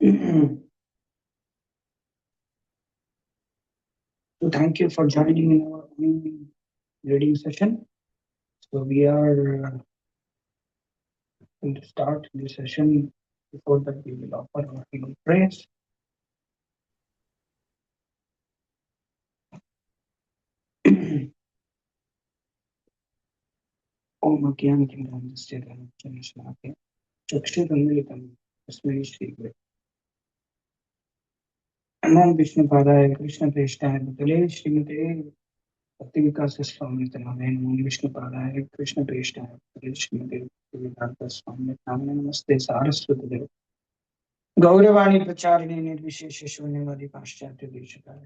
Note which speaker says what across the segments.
Speaker 1: So thank you for joining in our morning reading session. So we are going to start this session. Before that, we will offer our final prayers. Om Agyanatimirandasya Dhanasya Chakshurunmilitam Tasmai Shri Guru Namo Vishnu Padaya Krishna Preshthaya Bhutale Srimate Bhaktivedanta Swami Name Namo Vishnu Padaya Krishna Preshthaya Bhutale Srimate Bhaktivedanta Swami Name Namaste Saraswati Devi गौरवाणी प्रचारिणी निर्विशेष शून्यवादी पाश्चात्य देशकाल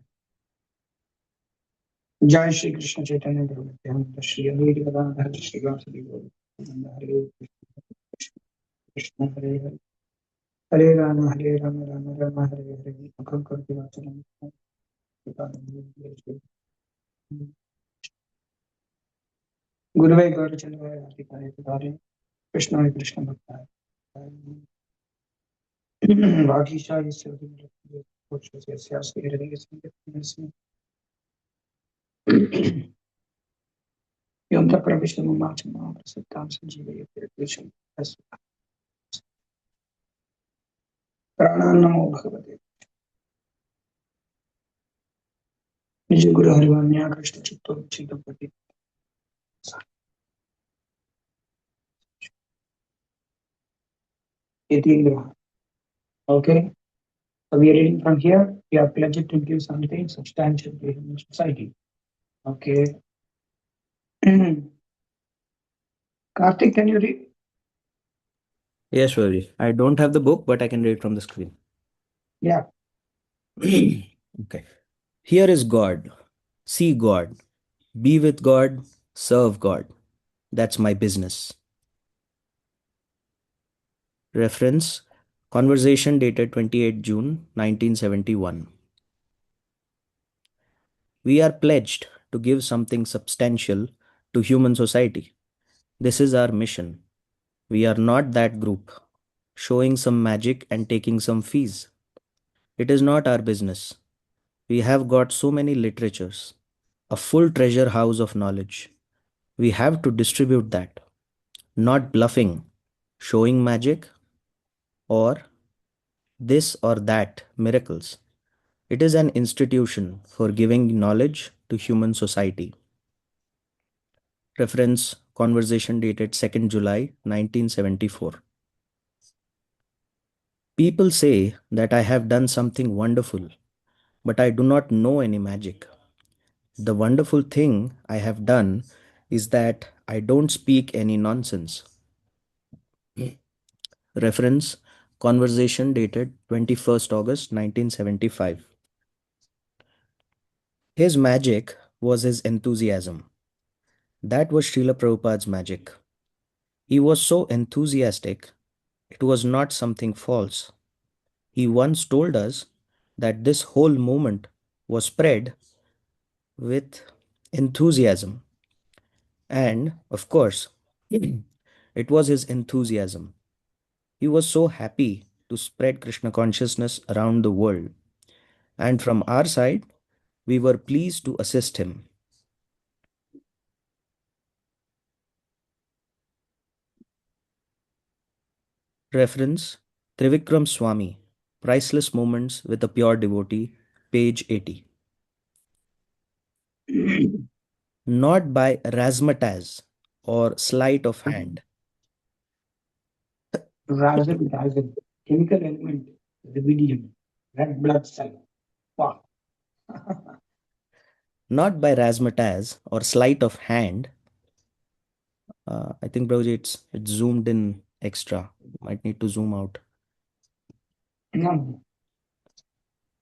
Speaker 1: जय श्री कृष्ण चैतन्य प्रभु नित्यानंद श्री अद्वैत गदाधर श्रीवासदि गौर हरे कृष्ण हरे हरे हरे राम राम राम हरे हरे अखंड करके वाचन गुरुवे गौर चलवाए अधिकारी पुकारे कृष्ण हरे कृष्ण भक्ताय बाकी सारी सेवा कुछ ऐसे आस्ते हृदय संगीत Yom Pravishnam Machama Prasattam Sanjeevayate Krishna Pranamo Bhagavate Nijaguru Harivanya Krishna Chitto Chittapati 18. Okay, so we are reading from here. We are pledged to give something substantial to human society. Okay. Karthik, can you read?
Speaker 2: Yes, Shwari. I don't have the book, but I can read from the screen.
Speaker 1: Yeah.
Speaker 2: Okay. Here is God. See God. Be with God. Serve God. That's my business. Reference Conversation dated 28 June 1971. We are pledged to give something substantial to human society. This is our mission. We are not that group, showing some magic and taking some fees. It is not our business. We have got so many literatures, a full treasure house of knowledge. We have to distribute that, not bluffing, showing magic, or this or that miracles. It is an institution for giving knowledge to human society. Reference Conversation dated 2nd July 1974. People say that I have done something wonderful, but I do not know any magic. The wonderful thing I have done is that I don't speak any nonsense. Reference Conversation dated 21st August 1975. His magic was his enthusiasm. That was Srila Prabhupada's magic. He was so enthusiastic, it was not something false. He once told us that this whole movement was spread with enthusiasm. And, of course, it was his enthusiasm. He was so happy to spread Krishna consciousness around the world. And from our side, we were pleased to assist him. Reference Trivikram Swami, Priceless Moments with a Pure Devotee, page 80. Not by razzmatazz or sleight of hand.
Speaker 1: Razzle, chemical element, rubidium, red blood cell. Wow.
Speaker 2: Not by razzmatazz or sleight of hand. I think, Brother, it's zoomed in extra. Might need to zoom out.
Speaker 1: No.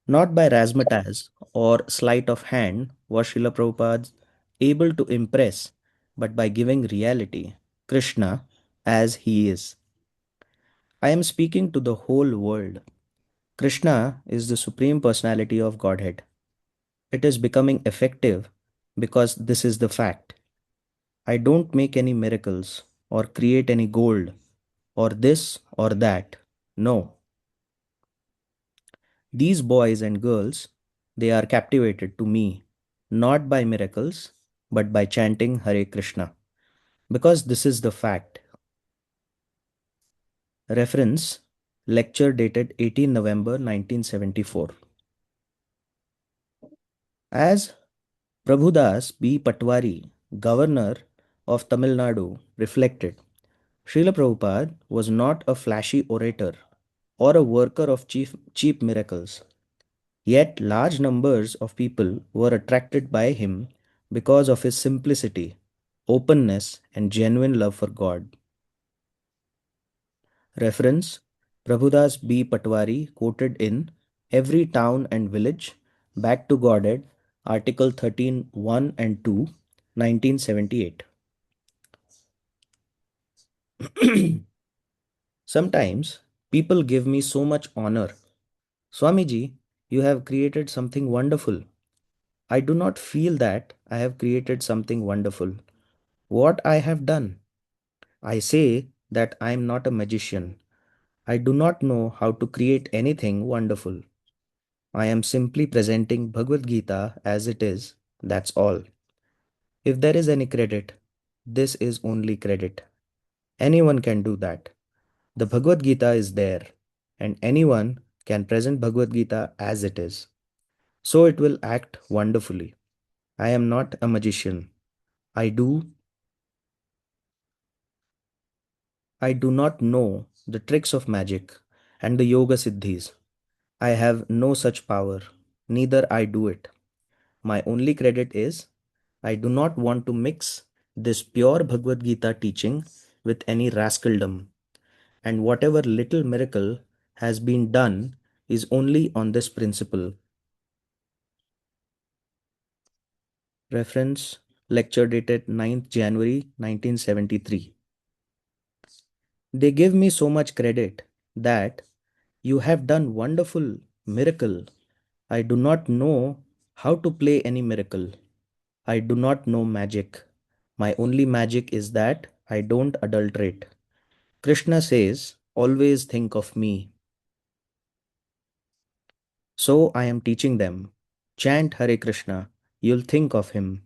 Speaker 2: Not by razzmatazz or sleight of hand was Srila Prabhupada able to impress, but by giving reality, Krishna as he is. I am speaking to the whole world. Krishna is the Supreme Personality of Godhead. It is becoming effective because this is the fact. I don't make any miracles or create any gold or this or that. No. These boys and girls, they are captivated to me, not by miracles, but by chanting Hare Krishna. Because this is the fact. Reference lecture dated 18 November 1974. As Prabhudas B. Patwari, governor of Tamil Nadu, reflected, Srila Prabhupada was not a flashy orator or a worker of cheap miracles. Yet large numbers of people were attracted by him because of his simplicity, openness, and genuine love for God. Reference Prabhudas B. Patwari quoted in Every Town and Village, Back to Godhead, Article 13 1 and 2, 1978. Sometimes people give me so much honor. Swamiji, you have created something wonderful. I do not feel that I have created something wonderful. What I have done? I say that I am not a magician. I do not know how to create anything wonderful. I am simply presenting Bhagavad Gita as it is, that's all. If there is any credit, this is only credit. Anyone can do that. The Bhagavad Gita is there, and anyone can present Bhagavad Gita as it is. So it will act wonderfully. I am not a magician. I do I do not know the tricks of magic and the yoga siddhis. I have no such power, neither I do it. My only credit is I do not want to mix this pure Bhagavad Gita teaching with any rascaldom, and whatever little miracle has been done is only on this principle. Reference lecture dated 9th January 1973. They give me so much credit that you have done wonderful miracle. I do not know how to play any miracle. I do not know magic. My only magic is that I don't adulterate. Krishna says, always think of me. So I am teaching them. Chant Hare Krishna. You'll think of him.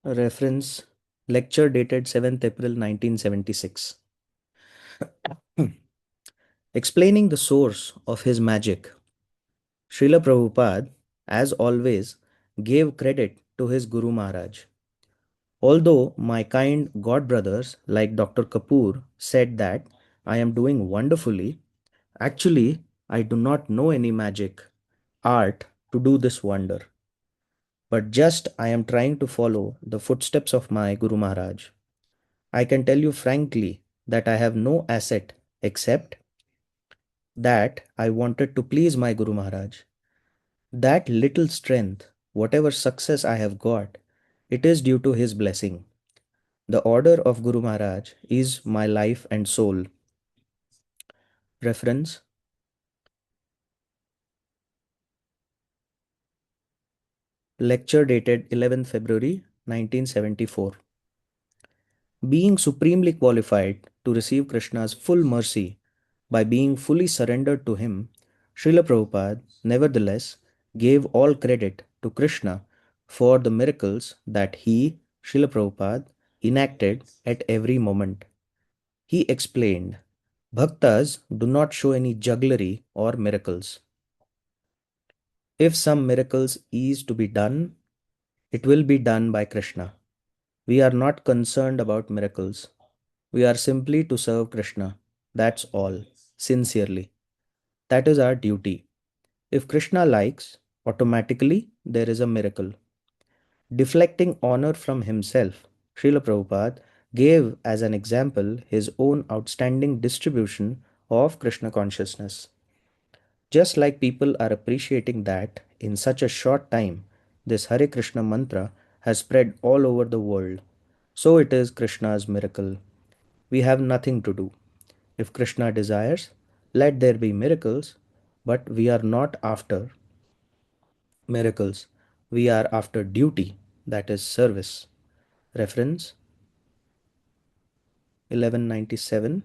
Speaker 2: Reference lecture dated 7th April 1976. Explaining the source of his magic, Srila Prabhupada, as always, gave credit to his Guru Maharaj. Although my kind god brothers like Dr. Kapoor said that I am doing wonderfully, actually I do not know any magic, art to do this wonder. But just I am trying to follow the footsteps of my Guru Maharaj. I can tell you frankly that I have no asset except that I wanted to please my Guru Maharaj. That little strength, whatever success I have got, it is due to his blessing. The order of Guru Maharaj is my life and soul. Reference lecture dated 11th February 1974. Being supremely qualified to receive Krishna's full mercy by being fully surrendered to him, Srila Prabhupada nevertheless gave all credit to Krishna for the miracles that he, Srila Prabhupada, enacted at every moment. He explained, Bhaktas do not show any jugglery or miracles. If some miracles is to be done, it will be done by Krishna. We are not concerned about miracles. We are simply to serve Krishna. That's all, sincerely. That is our duty. If Krishna likes, automatically there is a miracle. Deflecting honor from himself, Srila Prabhupada gave as an example his own outstanding distribution of Krishna consciousness. Just like people are appreciating that in such a short time, this Hare Krishna mantra has spread all over the world. So it is Krishna's miracle. We have nothing to do. If Krishna desires, let there be miracles, but we are not after miracles. We are after duty, that is service. Reference 1197.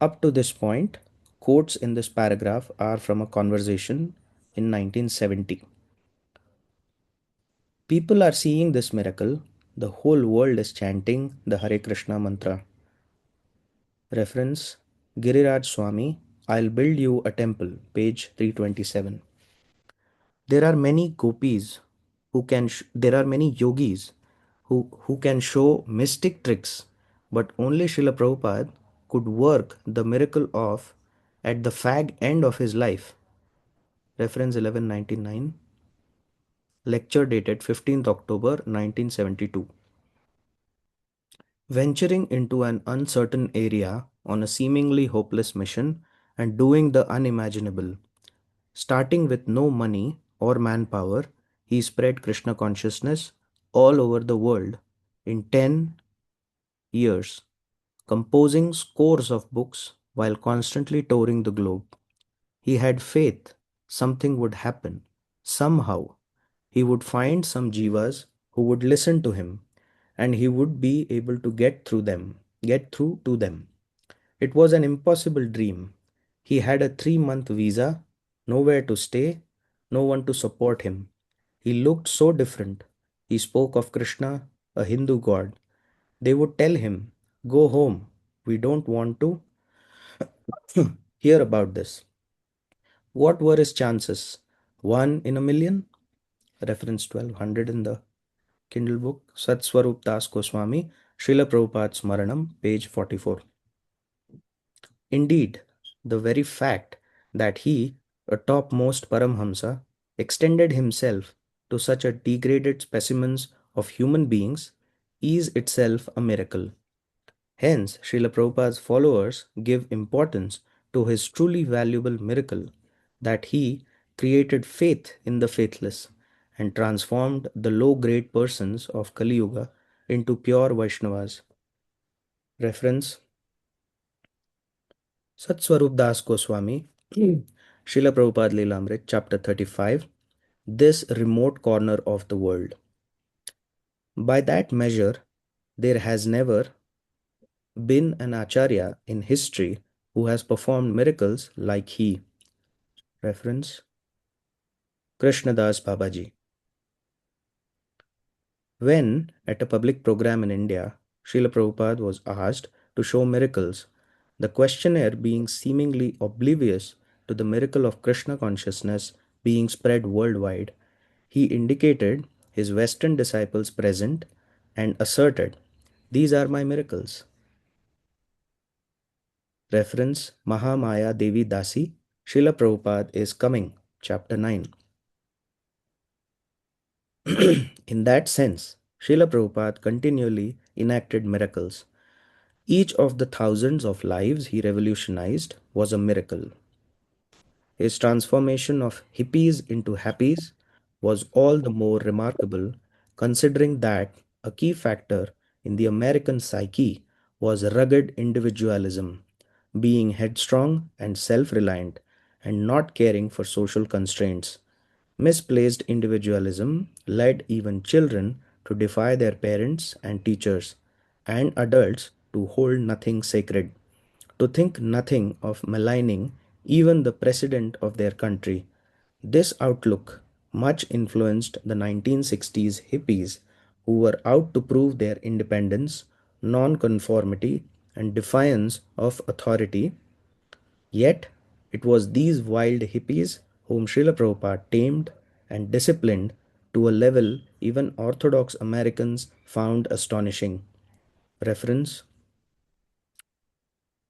Speaker 2: Up to this point, quotes in this paragraph are from a conversation in 1970. People are seeing this miracle. The whole world is chanting the Hare Krishna mantra. Reference Giriraj Swami, I'll build you a temple, page 327. There are many gopis there are many yogis who can show mystic tricks, but only Srila Prabhupada could work the miracle off at the fag end of his life. Reference 1199. Lecture dated 15th October 1972. Venturing into an uncertain area on a seemingly hopeless mission and doing the unimaginable. Starting with no money or manpower, he spread Krishna consciousness all over the world in 10 years, composing scores of books while constantly touring the globe. He had faith something would happen. Somehow, he would find some jivas who would listen to him and he would be able to get through to them. It was an impossible dream. He had a 3-month visa, nowhere to stay, no one to support him. He looked so different. He spoke of Krishna, a Hindu god. They would tell him, go home. We don't want to hear about this. What were his chances? 1 in a million? Reference 1200 in the Kindle book. Satswarup Das Goswami, Srila Prabhupada's Smaranam, page 44. Indeed, the very fact that he, a topmost Paramhamsa, extended himself to such a degraded specimens of human beings is itself a miracle. Hence, Srila Prabhupada's followers give importance to his truly valuable miracle that he created faith in the faithless and transformed the low grade persons of Kali Yuga into pure Vaishnavas. Reference Satswarup Das Goswami, Srila Prabhupada Leelamrit, chapter 35, this remote corner of the world. By that measure, there has never been an acharya in history who has performed miracles like he. Reference Krishnadas Babaji. When, at a public program in India, Srila Prabhupada was asked to show miracles, the questionnaire being seemingly oblivious to the miracle of Krishna consciousness being spread worldwide, he indicated his Western disciples present and asserted, these are my miracles. Reference Mahamaya Devi Dasi, Srila Prabhupada is coming, chapter 9. In that sense, Srila Prabhupada continually enacted miracles. Each of the thousands of lives he revolutionized was a miracle. His transformation of hippies into happies was all the more remarkable considering that a key factor in the American psyche was rugged individualism, being headstrong and self reliant, and not caring for social constraints. Misplaced individualism led even children to defy their parents and teachers, and adults to hold nothing sacred, to think nothing of maligning even the president of their country. This outlook much influenced the 1960s hippies who were out to prove their independence, non-conformity, and defiance of authority. Yet, it was these wild hippies whom Srila Prabhupada tamed and disciplined to a level even Orthodox Americans found astonishing. Reference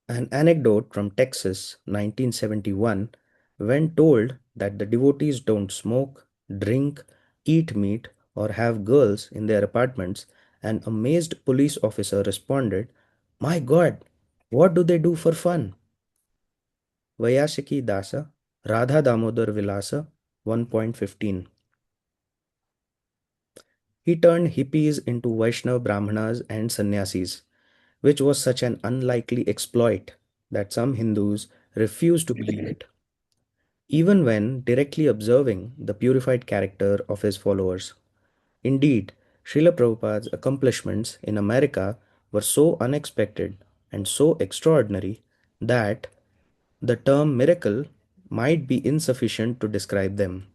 Speaker 2: An anecdote from Texas, 1971, when told that the devotees don't smoke, drink, eat meat, or have girls in their apartments, an amazed police officer responded, my God, what do they do for fun? Vayashiki Dasa, Radha Damodar Vilasa, 1.15. He turned hippies into Vaishnava Brahmanas and sannyasis, which was such an unlikely exploit that some Hindus refused to believe it, even when directly observing the purified character of his followers. Indeed, Srila Prabhupada's accomplishments in America were so unexpected and so extraordinary that the term miracle might be insufficient to describe them.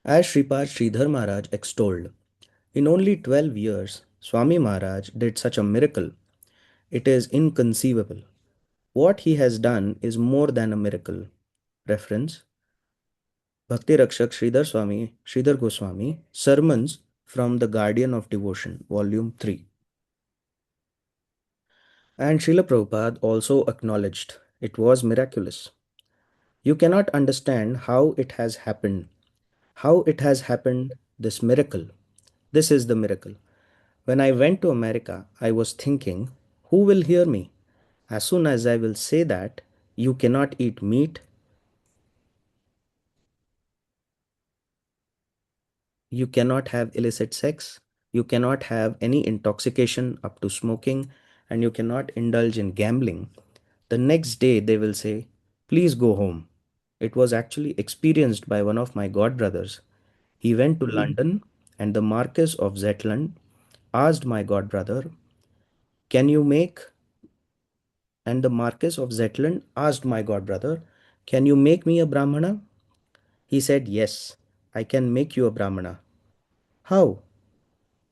Speaker 2: As Sripad Sridhar Maharaj extolled, in only 12 years, Swami Maharaj did such a miracle. It is inconceivable. What he has done is more than a miracle. Reference Bhakti Rakshak Sridhar Goswami, Sermons from the Guardian of Devotion, Volume 3. And Srila Prabhupada also acknowledged it was miraculous. You cannot understand how it has happened. How it has happened, this miracle. This is the miracle. When I went to America, I was thinking, who will hear me? As soon as I will say that you cannot eat meat, you cannot have illicit sex, you cannot have any intoxication up to smoking, and you cannot indulge in gambling, the next day they will say, please go home. It was actually experienced by one of my godbrothers. He went to London, and the Marquis of Zetland asked my godbrother, can you make and the Marquis of Zetland asked my godbrother, can you make me a Brahmana? He said, yes, I can make you a Brahmana. How?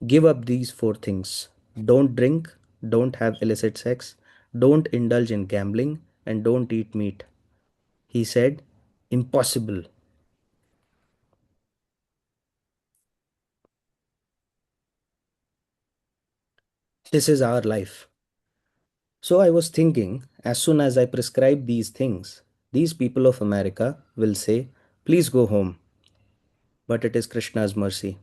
Speaker 2: Give up these four things. Don't drink, don't have illicit sex, don't indulge in gambling, and don't eat meat. He said, impossible. This is our life. So I was thinking, as soon as I prescribe these things, these people of America will say, please go home. But it is Krishna's mercy.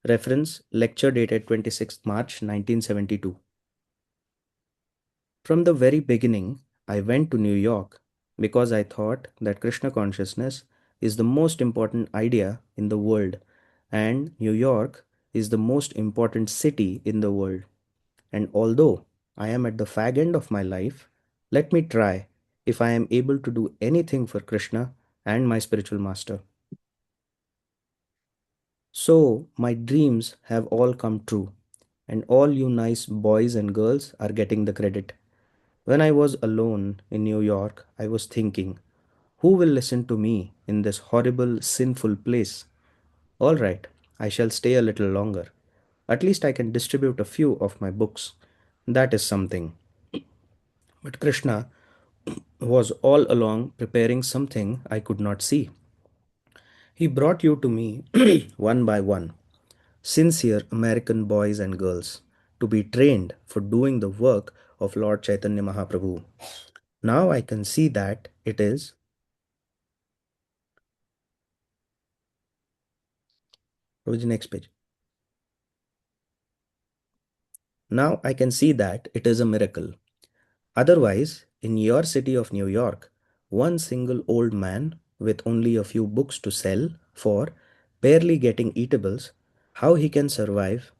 Speaker 2: Reference lecture dated 26th March 1972. From the very beginning, I went to New York because I thought that Krishna consciousness is the most important idea in the world, and New York is the most important city in the world. And although I am at the fag end of my life, let me try if I am able to do anything for Krishna and my spiritual master. So, my dreams have all come true, and all you nice boys and girls are getting the credit. When I was alone in New York, I was thinking, who will listen to me in this horrible, sinful place? All right, I shall stay a little longer. At least I can distribute a few of my books. That is something. But Krishna was all along preparing something I could not see. He brought you to me one by one, sincere American boys and girls, to be trained for doing the work of Lord Chaitanya Mahaprabhu. Now I can see that it is. Go to the next page. Now I can see that it is a miracle. Otherwise, in your city of New York, one single old man with only a few books to sell for barely getting eatables, how he can survive?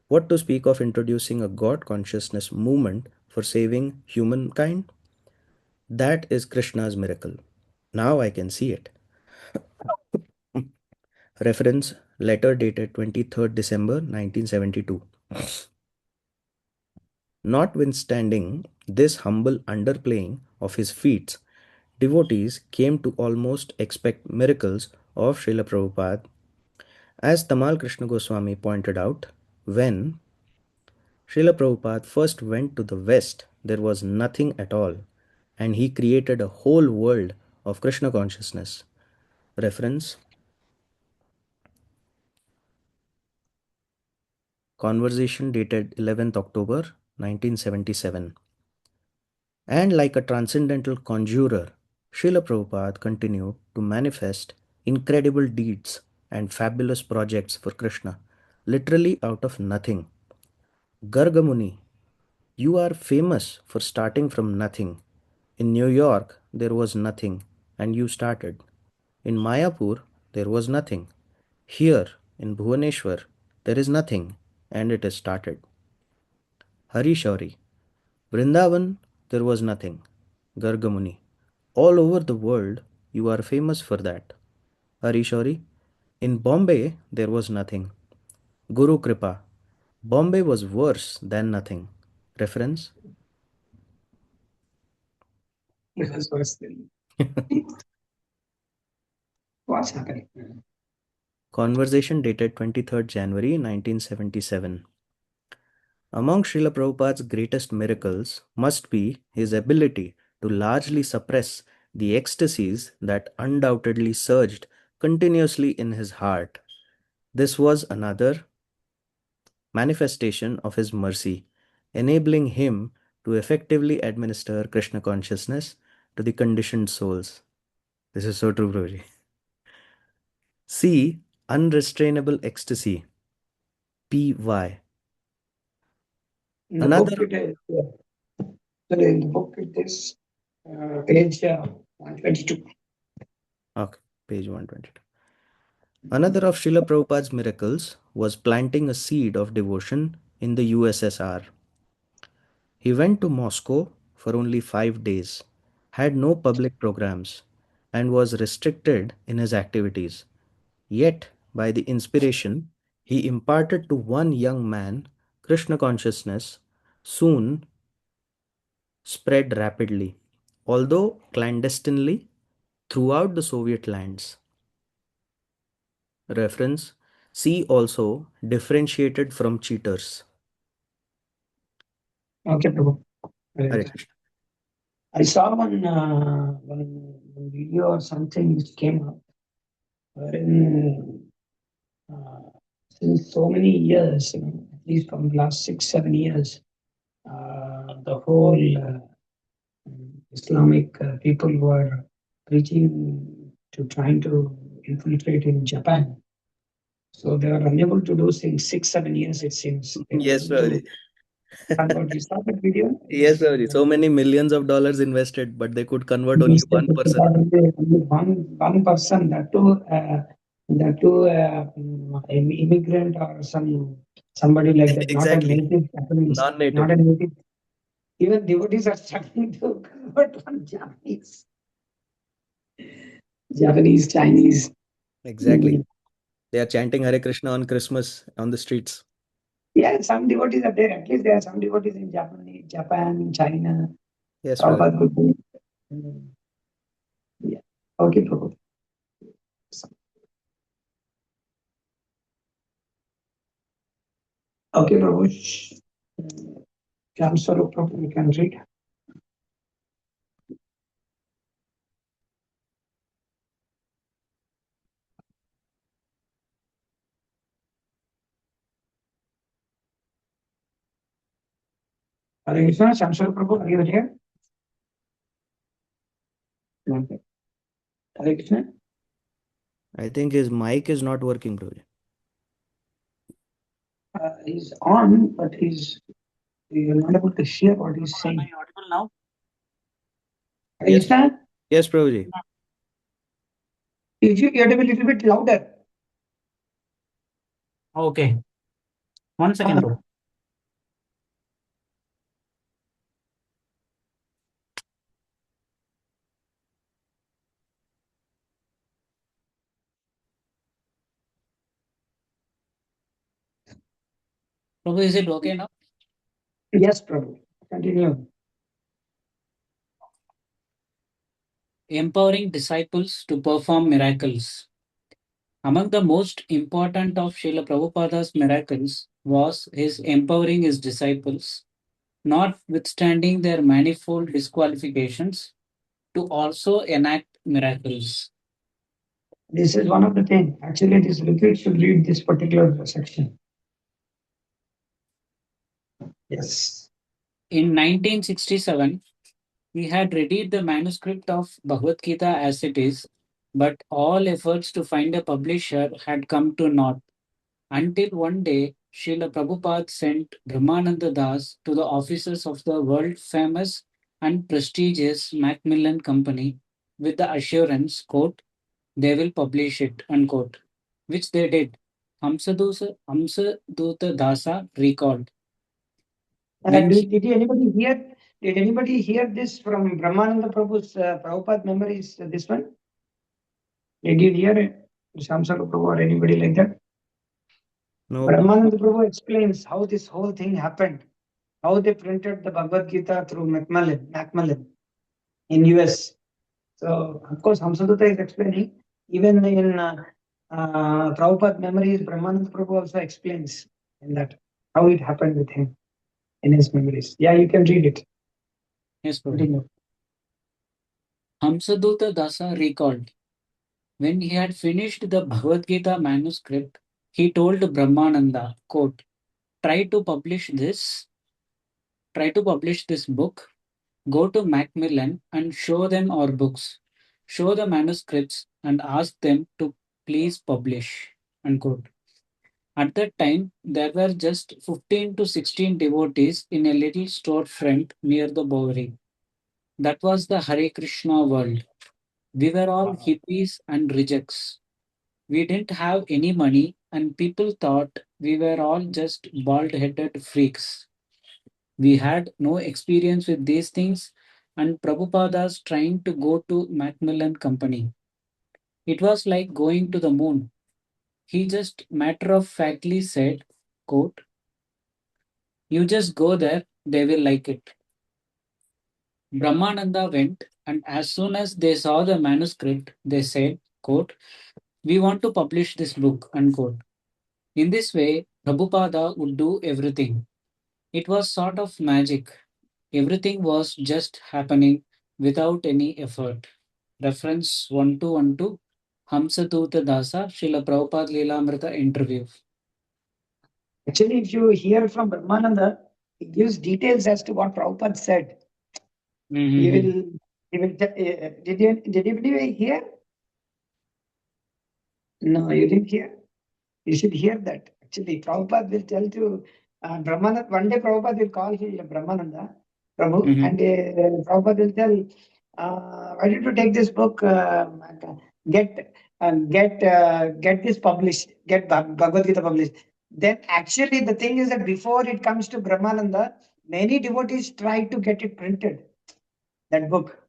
Speaker 2: What to speak of introducing a God consciousness movement for saving humankind? That is Krishna's miracle. Now I can see it. Reference letter dated 23rd December 1972. Notwithstanding this humble underplaying of his feats, devotees came to almost expect miracles of Srila Prabhupada. As Tamal Krishna Goswami pointed out, when Srila Prabhupada first went to the West, there was nothing at all, and he created a whole world of Krishna consciousness. Reference Conversation dated 11th October 1977. And like a transcendental conjurer, Srila Prabhupada continued to manifest incredible deeds and fabulous projects for Krishna, literally out of nothing. Gargamuni, you are famous for starting from nothing. In New York, there was nothing, and you started. In Mayapur, there was nothing. Here, in Bhuvaneshwar, there is nothing, and it is started. Hari Shauri, Vrindavan, there was nothing. Gargamuni, all over the world, you are famous for that. Hari Shauri, in Bombay, there was nothing. Guru Kripa, Bombay was worse than nothing. Reference?
Speaker 1: Because worse than what's happening.
Speaker 2: Conversation dated 23rd January 1977. Among Srila Prabhupada's greatest miracles must be his ability to largely suppress the ecstasies that undoubtedly surged continuously in his heart. This was another manifestation of his mercy, enabling him to effectively administer Krishna consciousness to the conditioned souls. This is so true, Prabhuji. C. Unrestrainable ecstasy. PY.
Speaker 1: In the book,
Speaker 2: Another.
Speaker 1: it is, sorry, in the book, it is page 122.
Speaker 2: Okay, page 122. Another of Srila Prabhupada's miracles was planting a seed of devotion in the USSR. He went to Moscow for only 5 days, had no public programs, and was restricted in his activities. Yet, by the inspiration he imparted to one young man, Krishna consciousness soon spread rapidly, although clandestinely, throughout the Soviet lands. Reference: see also differentiated from cheaters.
Speaker 1: Okay, Prabhu.
Speaker 2: Hare Krishna.
Speaker 1: I saw one video or something which came up wherein uh, since so many years, at least from the last 6, 7 years, the whole Islamic people were preaching to trying to infiltrate in Japan. So they were unable to do since 6, 7 years. It seems they were
Speaker 2: Yes,
Speaker 1: unable to
Speaker 2: Prabhuji.
Speaker 1: convert. You saw that video?
Speaker 2: Yes, Prabhuji. So many millions of dollars invested, but they could convert only one person.
Speaker 1: Only one person, that too immigrant or somebody like that, not a
Speaker 2: Exactly.
Speaker 1: native Japanese,
Speaker 2: Non-native.
Speaker 1: not a native. Even devotees are struggling to convert one Japanese, Chinese.
Speaker 2: Exactly. They are chanting Hare Krishna on Christmas on the streets.
Speaker 1: Yeah, some devotees are there. At least there are some devotees in Japan, China.
Speaker 2: Yes, Prabhuji.
Speaker 1: Prabhupada could be. Mm, yeah. Okay, Prabhupada. Okay, Prabhu. Swarup Prabhu, you can read. Hare Krishna, Swarup Prabhu, are you here? Okay. Hare Krishna.
Speaker 2: I think his mic is not working, Prabhuji.
Speaker 1: He's on, but you're not able to hear what he's saying.
Speaker 3: Am I audible now?
Speaker 1: Hare
Speaker 2: Yes.
Speaker 1: Krishna,
Speaker 2: Yes, Prabhuji.
Speaker 1: if you have to be a little bit louder.
Speaker 3: Okay. 1 second, bro. Prabhu, is it okay now?
Speaker 1: Yes, Prabhu. Continue.
Speaker 3: Empowering disciples to perform miracles. Among the most important of Srila Prabhupada's miracles was his empowering his disciples, notwithstanding their manifold disqualifications, to also enact miracles.
Speaker 1: This is one of the things. Actually, this retreat should read this particular section. Yes.
Speaker 3: In 1967, we had readied the manuscript of Bhagavad Gita as it is, but all efforts to find a publisher had come to naught. Until one day, Srila Prabhupada sent Brahmananda Das to the offices of the world famous and prestigious Macmillan Company with the assurance, quote, they will publish it, unquote, which they did. Hamsaduta Dasa recalled. When he,
Speaker 1: Did anybody hear this from Brahmananda Prabhu's Prabhupada memories? This one? Did you hear it? Samsara Prabhu or anybody like that?
Speaker 2: No,
Speaker 1: Brahmananda Prabhu explains how this whole thing happened, how they printed the Bhagavad Gita through Macmillan in US. So, of course, Hamsadutta is explaining. Even in Prabhupada memories, Brahmananda Prabhu also explains in that how it happened with him in his memories. Yeah, you can read it.
Speaker 3: Yes, Prabhu.
Speaker 1: Continue.
Speaker 3: Hamsadutta Dasa recalled, when he had finished the Bhagavad Gita manuscript, he told Brahmananda, quote, try to publish this book, go to Macmillan and show them our books, show the manuscripts and ask them to please publish, unquote. At that time, there were just 15 to 16 devotees in a little storefront near the Bowery. That was the Hare Krishna world. We were all hippies and rejects. We didn't have any money, and people thought we were all just bald headed freaks. We had no experience with these things, and Prabhupada's trying to go to Macmillan Company. It was like going to the moon. He just matter of factly said, quote, you just go there, they will like it. Brahmananda went, and as soon as they saw the manuscript, they said, quote, we want to publish this book, unquote. In this way, Prabhupada would do everything. It was sort of magic. Everything was just happening without any effort. Reference 1212, Hamsadutta Dasa, Srila Prabhupada Leelamrita interview.
Speaker 1: Actually, if you hear from Brahmananda, he gives details as to what Prabhupada said. He will. Did you hear? No, you didn't hear. You should hear that. Actually, Prabhupada will tell to Brahmananda. One day, Prabhupada will call him Brahmananda Prabhu, and Prabhupada will tell, "Why did you take this book? Get get this published. Get Bhagavad Gita published." Then, actually, the thing is that before it comes to Brahmananda, many devotees tried to get it printed, that book.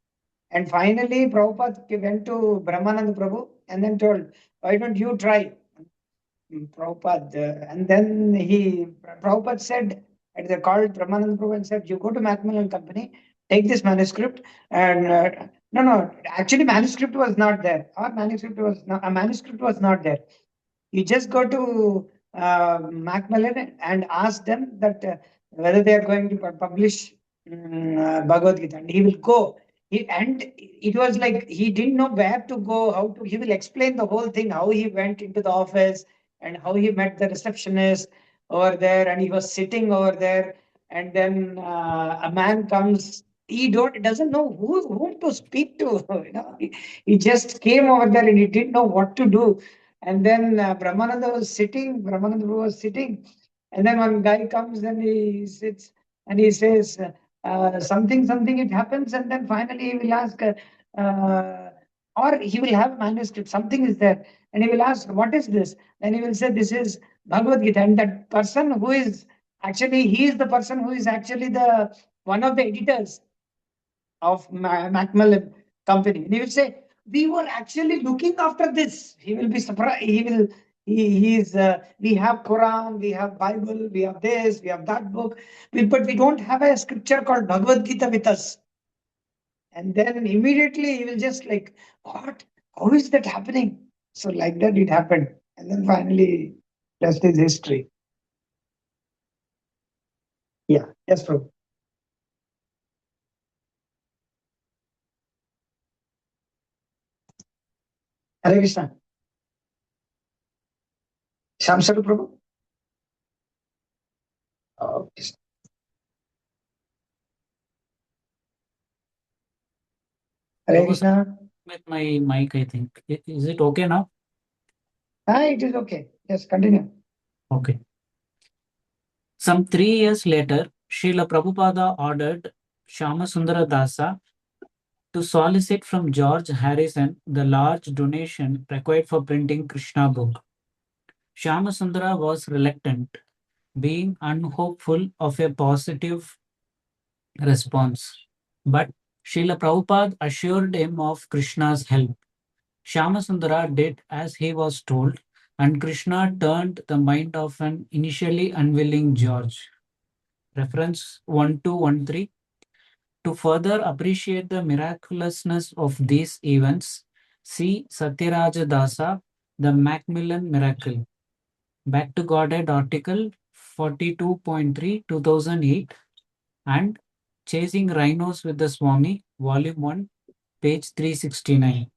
Speaker 1: And finally, Prabhupada went to Brahmananda Prabhu and then told, "Why don't you try?" Prabhupada, and then Prabhupada said, at the called Brahmananda Prabhu and said, you go to Macmillan Company, take this manuscript, and no, actually manuscript was not there. A manuscript was not there. You just go to Macmillan and ask them that whether they are going to publish Bhagavad Gita, and he will go. And it was like he didn't know where to go, how to. He will explain the whole thing, how he went into the office and how he met the receptionist over there, and he was sitting over there, and then a man comes. He doesn't know whom to speak to. He just came over there and he didn't know what to do. And then Brahmananda was sitting, and then one guy comes and he sits and he says, something, it happens, and then finally he will ask, or he will have manuscript, something is there, and he will ask, what is this? Then he will say, this is Bhagavad Gita. And that person who is actually, he is the person who is actually the one of the editors of Macmillan Company. And he will say, we were actually looking after this. He will be surprised. We have Quran, we have Bible, we have this, we have that book, but we don't have a scripture called Bhagavad Gita with us. And then immediately he will just like, what? How is that happening? So like that it happened. And then finally, rest is history. Yeah, yes, Prabhu. Hare Krishna. Shamsadu Prabhu. Oh, Krishna. Hare Krishna.
Speaker 3: With my mic, I think. Is it okay now?
Speaker 1: It is okay. Yes, continue.
Speaker 3: Okay. Some 3 years later, Srila Prabhupada ordered Shyamasundara Dasa to solicit from George Harrison the large donation required for printing Krishna book. Shyamasundara was reluctant, being unhopeful of a positive response. But Srila Prabhupada assured him of Krishna's help. Shyamasundara did as he was told, and Krishna turned the mind of an initially unwilling George. Reference 1213. To further appreciate the miraculousness of these events, see Satyaraja Dasa, The Macmillan Miracle. Back to Godhead article 42.3 2008 and Chasing Rhinos with the Swami, Volume 1, page 369.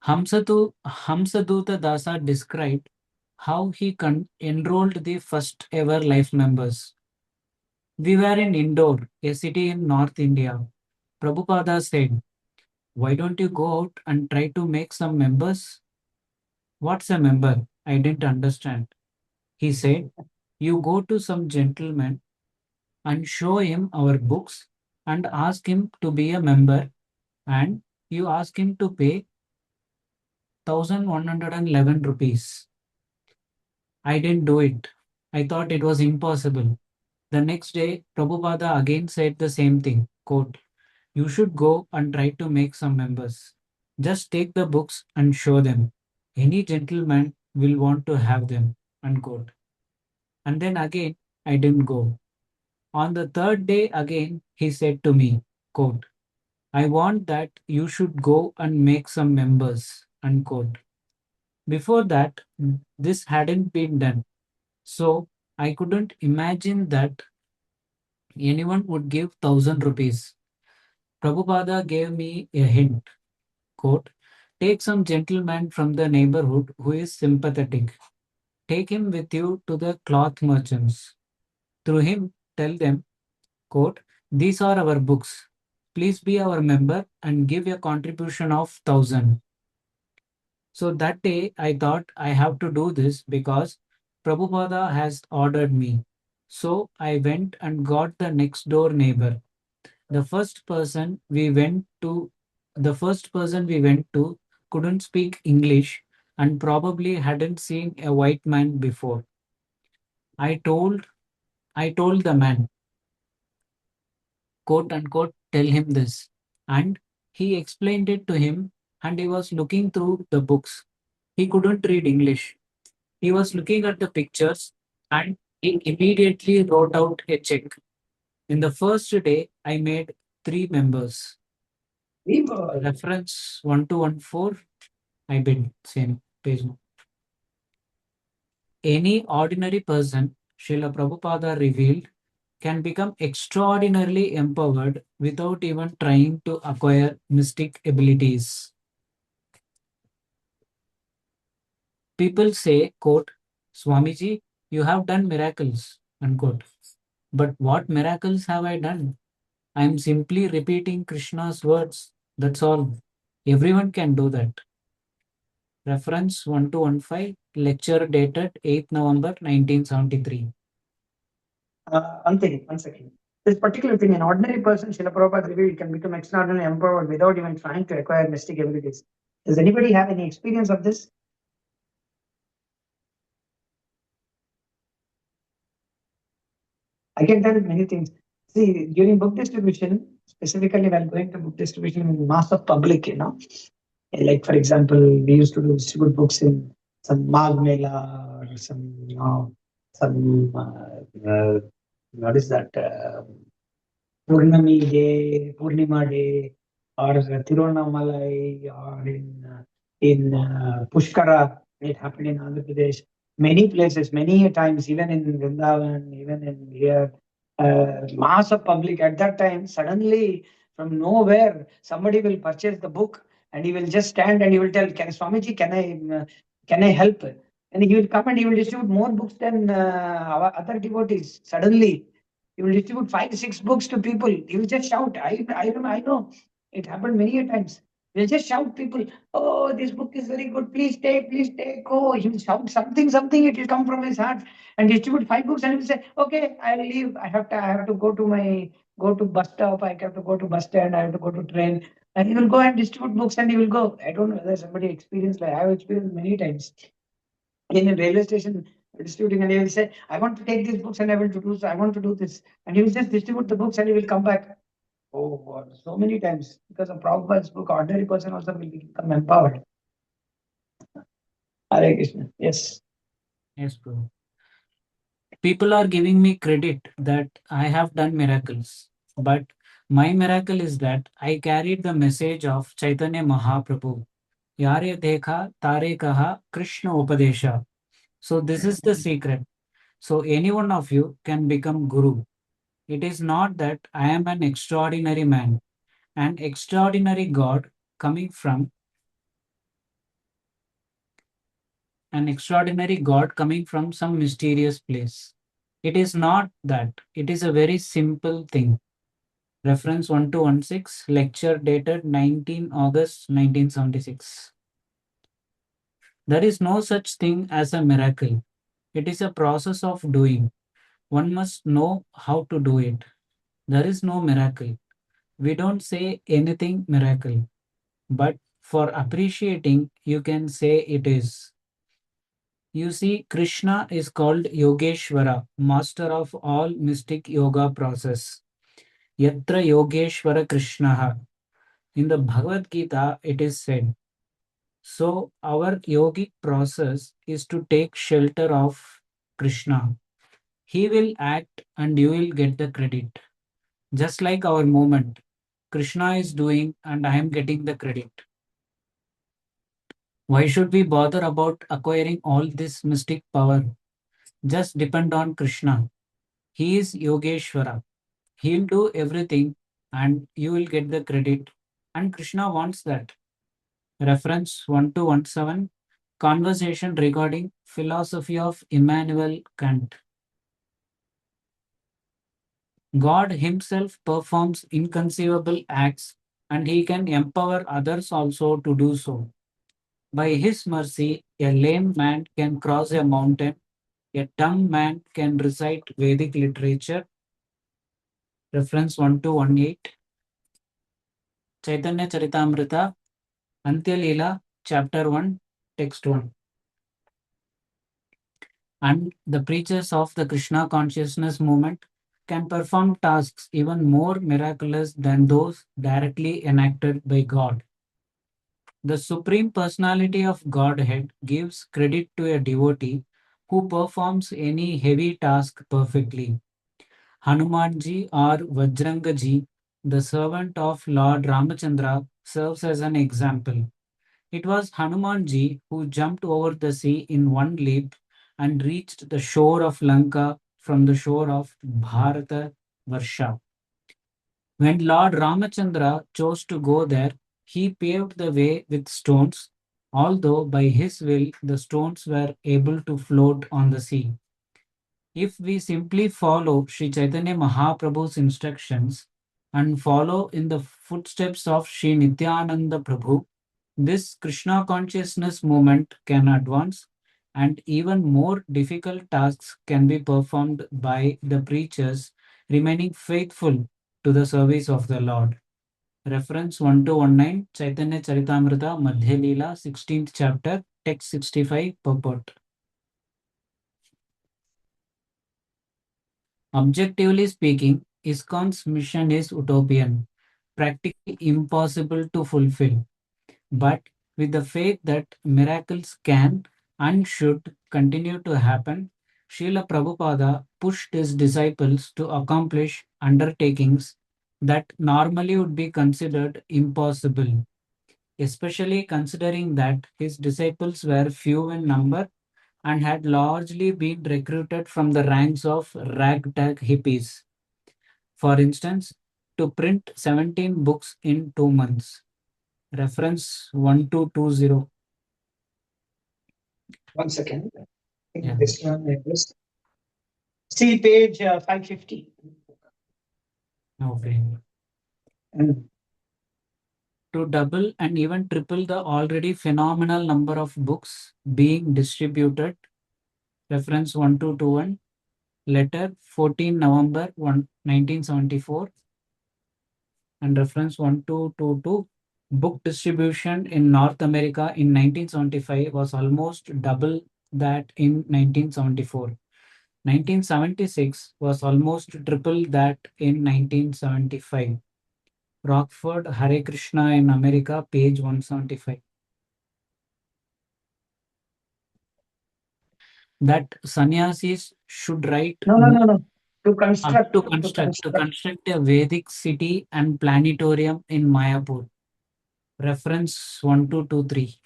Speaker 3: Hamsaduta Dasa described how he enrolled the first ever life members. We were in Indore, a city in North India. Prabhupada said, "Why don't you go out and try to make some members?" What's a member? I didn't understand. He said, "You go to some gentleman and show him our books and ask him to be a member, and you ask him to pay 1111 rupees." I didn't do it. I thought it was impossible. The next day, Prabhupada again said the same thing. Quote, "You should go and try to make some members. Just take the books and show them. Any gentleman will want to have them." Unquote. And then again, I didn't go. On the third day again, he said to me, quote, "I want that you should go and make some members." Unquote. Before that, this hadn't been done. So I couldn't imagine that anyone would give 1,000 rupees. Prabhupada gave me a hint. Quote, "Take some gentleman from the neighborhood who is sympathetic. Take him with you to the cloth merchants. Through him, tell them, quote, 'These are our books. Please be our member and give a contribution of 1,000. So that day I thought I have to do this because Prabhupada has ordered me. So I went and got the next door neighbor. The first person we went to the first person we went to couldn't speak English and probably hadn't seen a white man before. I told I told the man, quote unquote, "Tell him this." And he explained it to him, and he was looking through the books. He couldn't read English. He was looking at the pictures and he immediately wrote out a check. In the first day, I made 3 members. Reference 1214. I bid same page. Any ordinary person, Srila Prabhupada revealed, can become extraordinarily empowered without even trying to acquire mystic abilities. People say, quote, "Swamiji, you have done miracles," unquote. But what miracles have I done? I am simply repeating Krishna's words. That's all. Everyone can do that. Reference 1215, lecture dated 8th November 1973.
Speaker 1: One second. This particular thing, an ordinary person, Srila Prabhupada revealed, can become extraordinarily empowered without even trying to acquire mystic abilities. Does anybody have any experience of this? I can tell many things. See, during book distribution, specifically when going to book distribution in mass of public, like for example, we used to distribute books in some Magh Mela or some, what is that? Purnima Day, or Tiruvannamalai, or in Pushkara. It happened in Andhra Pradesh. Many places, many times, even in Vrindavan, even in here, mass of public at that time. Suddenly, from nowhere, somebody will purchase the book, and he will just stand and he will tell, "Can Swamiji, can I help?" And he will come and he will distribute more books than our other devotees. Suddenly, you will distribute 5, 6 books to people. You will just shout. I know. It happened many a times. You'll just shout people, "Oh, this book is very good. Please take, please take." Oh, he will shout something. It will come from his heart and distribute 5 books, and he will say, "Okay, I'll leave. I have to go to bus stop. I have to go to bus stand. I have to go to train." And he will go and distribute books, and he will go. I don't know whether somebody experienced, like I have experienced many times in a railway station distributing, and he will say, "I want to take these books and I want to do this." And he will just distribute the books and he will come back. Oh God, so many times because of Prabhupada's book, ordinary person also will become empowered. Hare Krishna. Yes.
Speaker 3: Yes, bro. People are giving me credit that I have done miracles, but my miracle is that I carried the message of Chaitanya Mahaprabhu. Yare dekha, tare kaha, Krishna Upadesha. So this is the secret. So any one of you can become guru. It is not that I am an extraordinary man, an extraordinary God coming from an extraordinary God coming from some mysterious place. It is not that. It is a very simple thing. Reference 1216, lecture dated 19 August 1976. There is no such thing as a miracle. It is a process of doing. One must know how to do it. There is no miracle. We don't say anything miracle, but for appreciating, you can say it is. You see, Krishna is called Yogeshwara, master of all mystic yoga process. Yatra Yogeshwara Krishnaha. In the Bhagavad Gita, it is said, so our yogic process is to take shelter of Krishna. He will act and you will get the credit. Just like our movement, Krishna is doing and I am getting the credit. Why should we bother about acquiring all this mystic power? Just depend on Krishna. He is Yogeshwara. He'll do everything and you will get the credit. And Krishna wants that. Reference 1217, conversation regarding philosophy of Immanuel Kant. God himself performs inconceivable acts and he can empower others also to do so. By his mercy, a lame man can cross a mountain, a dumb man can recite Vedic literature. Reference 1218, Chaitanya Charitamrita, Antya Leela, Chapter 1, Text 1. And the preachers of the Krishna consciousness movement can perform tasks even more miraculous than those directly enacted by God. The Supreme Personality of Godhead gives credit to a devotee who performs any heavy task perfectly. Hanumanji or Vajrangaji, the servant of Lord Ramachandra, serves as an example. It was Hanumanji who jumped over the sea in one leap and reached the shore of Lanka from the shore of Bharata Varsha. When Lord Ramachandra chose to go there, he paved the way with stones, although by his will the stones were able to float on the sea. If we simply follow Sri Chaitanya Mahaprabhu's instructions and follow in the footsteps of Sri Nityananda Prabhu, this Krishna consciousness movement can advance and even more difficult tasks can be performed by the preachers remaining faithful to the service of the Lord. Reference 1219, Chaitanya Charitamrita, Madhya Leela, 16th chapter, text 65, purport. Objectively speaking, ISKCON's mission is utopian, practically impossible to fulfill. But with the faith that miracles can and should continue to happen, Srila Prabhupada pushed his disciples to accomplish undertakings that normally would be considered impossible, especially considering that his disciples were few in number and had largely been recruited from the ranks of ragtag hippies. For instance, to print 17 books in 2 months. Reference 1220.
Speaker 1: 1 second. I
Speaker 3: Yeah.
Speaker 1: think this one is. See page 550.
Speaker 3: Okay.
Speaker 1: Mm.
Speaker 3: To double and even triple the already phenomenal number of books being distributed. Reference 1221. Letter 14 November 1974. And reference 1222. Book distribution in North America in 1975 was almost double that in 1974. 1976 was almost triple that in 1975. Rockford Hare Krishna in America, page 175. that sannyasis should write
Speaker 1: No. To
Speaker 3: to
Speaker 1: construct.
Speaker 3: construct a Vedic city and planetarium in Mayapur. Reference 1223.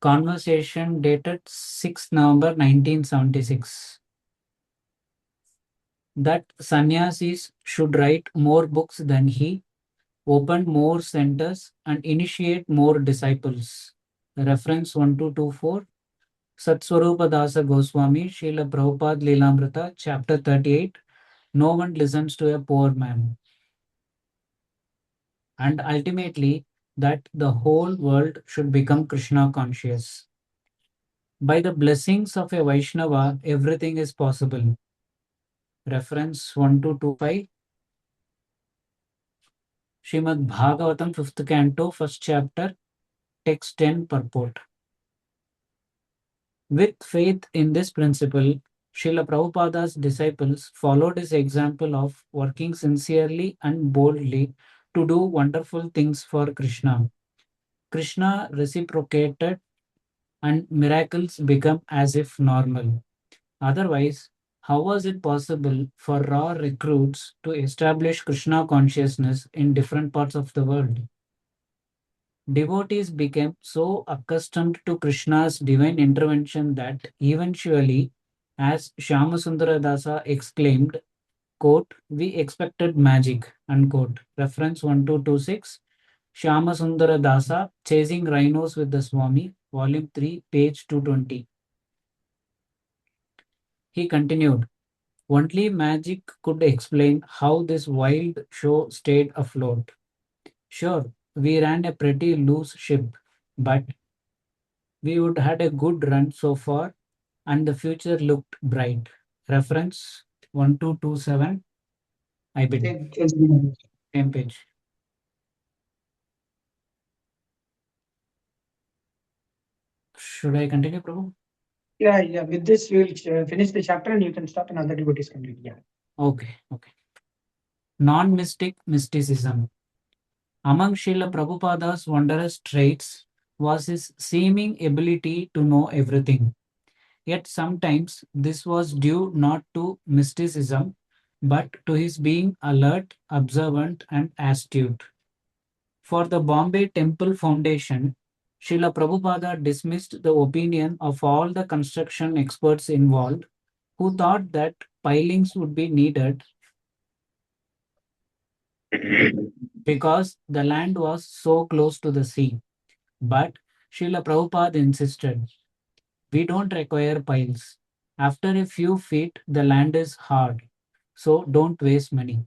Speaker 3: Conversation dated 6 November 1976. That sannyasis should write more books than he, open more centers, and initiate more disciples. Reference 1224. Satswarupa Dasa Goswami, Srila Prabhupada Leelamrita, Chapter 38. No one listens to a poor man. And ultimately, that the whole world should become Krishna conscious. By the blessings of a Vaishnava, everything is possible. Reference 1225. Srimad Bhagavatam, 5th Canto, 1st Chapter, Text 10 Purport. With faith in this principle, Srila Prabhupada's disciples followed his example of working sincerely and boldly to do wonderful things for Krishna. Krishna reciprocated and miracles become as if normal. Otherwise, how was it possible for raw recruits to establish Krishna consciousness in different parts of the world? Devotees became so accustomed to Krishna's divine intervention that eventually, as Shyamasundara Dasa exclaimed, quote, "We expected magic," unquote. Reference 1226. Shyamasundara Dasa, Chasing Rhinos with the Swami, Volume 3, page 220. He continued, only magic could explain how this wild show stayed afloat. Sure, we ran a pretty loose ship, but we would had a good run so far and the future looked bright. Reference 1227. I bid. Same page. Should I continue, Prabhu?
Speaker 1: Yeah. With this, we'll finish the chapter and you can stop and other devotees can read. Yeah.
Speaker 3: Okay. Non-mystic mysticism. Among Srila Prabhupada's wondrous traits was his seeming ability to know everything. Yet sometimes this was due not to mysticism, but to his being alert, observant, and astute. For the Bombay Temple Foundation, Srila Prabhupada dismissed the opinion of all the construction experts involved who thought that pilings would be needed because the land was so close to the sea. But Srila Prabhupada insisted, we don't require piles. After a few feet, the land is hard, so don't waste money.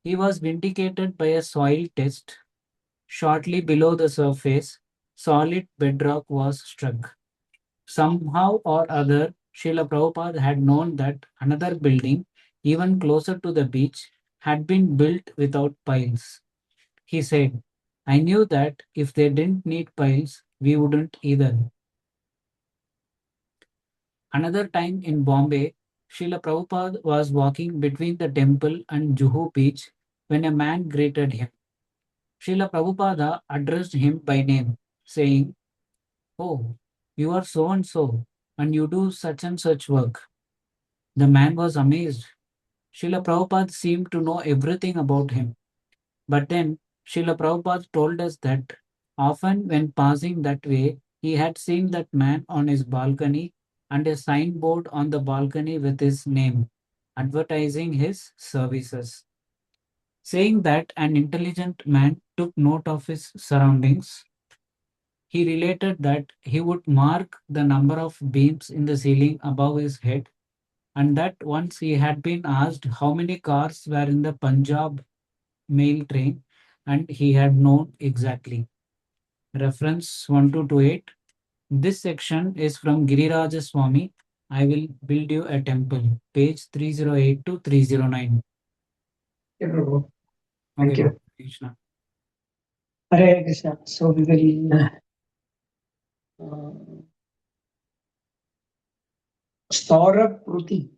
Speaker 3: He was vindicated by a soil test. Shortly below the surface, solid bedrock was struck. Somehow or other, Srila Prabhupada had known that another building, even closer to the beach, had been built without piles. He said, I knew that if they didn't need piles, we wouldn't either. Another time in Bombay, Srila Prabhupada was walking between the temple and Juhu beach when a man greeted him. Srila Prabhupada addressed him by name, saying, Oh, you are so and you do such and such work. The man was amazed. Srila Prabhupada seemed to know everything about him. But then Srila Prabhupada told us that often when passing that way, he had seen that man on his balcony and a signboard on the balcony with his name, advertising his services. Saying that an intelligent man took note of his surroundings, he related that he would mark the number of beams in the ceiling above his head, and that once he had been asked how many cars were in the Punjab mail train, and he had known exactly. Reference 1228. This section is from Giriraja Swami. I will build you a temple. Page 308 to 309.
Speaker 1: Yeah, Prabhu.
Speaker 3: Okay,
Speaker 1: Thank you.
Speaker 3: Krishna.
Speaker 1: Hare Krishna. So we will Saurabh Pruti.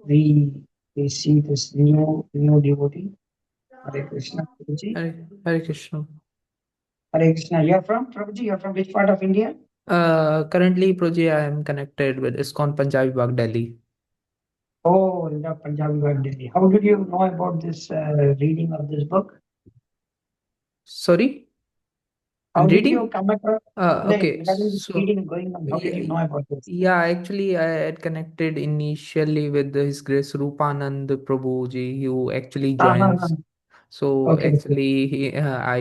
Speaker 1: We see this new devotee. Hare Krishna. Guruji.
Speaker 4: Hare Krishna.
Speaker 1: Hare Krishna. You're from, Prabhuji, you're from which part of India?
Speaker 4: Currently, Proji, I am connected with ISKCON Punjabi Bagh, Delhi.
Speaker 1: Oh, in the Punjabi Bagh, Delhi. How did you know about this reading of this book?
Speaker 4: Sorry,
Speaker 1: How
Speaker 4: I'm
Speaker 1: did you
Speaker 4: reading.
Speaker 1: come across
Speaker 4: Okay,
Speaker 1: regarding this
Speaker 4: so
Speaker 1: reading going on? How did you know about this?
Speaker 4: yeah, actually, I had connected initially with His Grace Rupanand Prabhuji, who actually joins. So
Speaker 1: Okay.
Speaker 4: actually, I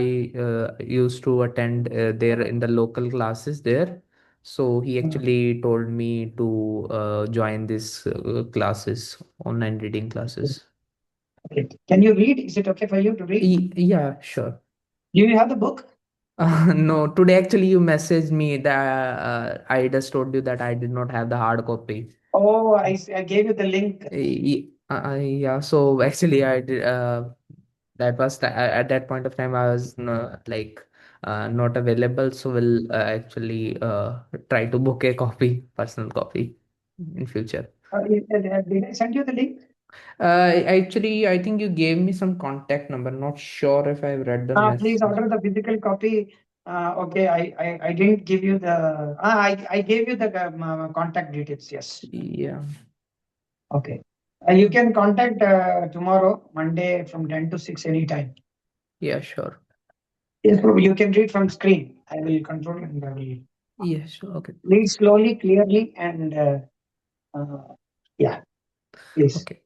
Speaker 4: used to attend there in the local classes there. So he actually told me to join this classes, online reading classes.
Speaker 1: Okay. Can you read? Is it okay for you to read?
Speaker 4: Yeah, sure.
Speaker 1: Do you have the book?
Speaker 4: No, today actually you messaged me that I just told you that I did not have the hard copy.
Speaker 1: Oh, I gave you the link.
Speaker 4: Yeah, so actually I did that was at that point of time I was not available, so we'll actually try to book a copy, personal copy in future.
Speaker 1: Did I send you the link?
Speaker 4: Actually, I think you gave me some contact number. Not sure if I've read the
Speaker 1: Please
Speaker 4: message.
Speaker 1: order the physical copy. Okay, I didn't give you the. I gave you the contact details. Yes.
Speaker 4: Yeah.
Speaker 1: Okay. You can contact tomorrow, Monday, from 10 to 6 anytime.
Speaker 4: Yeah, sure.
Speaker 1: Yes, Prabhu, you can read from screen. I will control and I will
Speaker 4: Yeah, sure. Okay.
Speaker 1: read slowly, clearly, and yeah, please.
Speaker 4: Okay.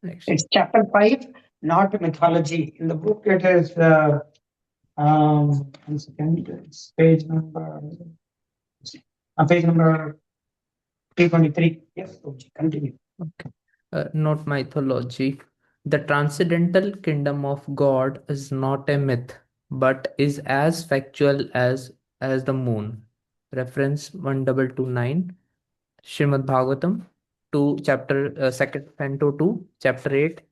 Speaker 4: Next.
Speaker 1: It's chapter 5, not mythology. In the book, it is 1 second, it's page number 323. Yes, Prabhuji, continue.
Speaker 4: Okay. Not mythology. The transcendental kingdom of God is not a myth, but is as factual as the moon. Reference 1229, Srimad Bhagavatam, 2 chapter 2nd canto 2, chapter 8,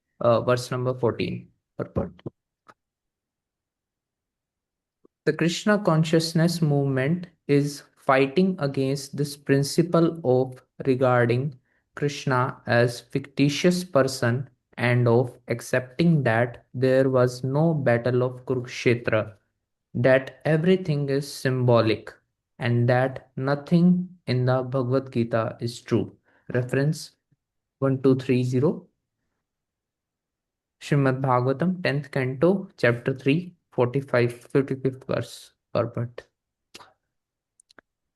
Speaker 4: verse number 14. Purport. The Krishna consciousness movement is fighting against this principle of regarding Krishna as fictitious person and of accepting that there was no battle of Kurukshetra, that everything is symbolic, and that nothing in the Bhagavad Gita is true. Reference 1230, Srimad Bhagavatam, 10th canto, chapter 3, 55th verse. Purport.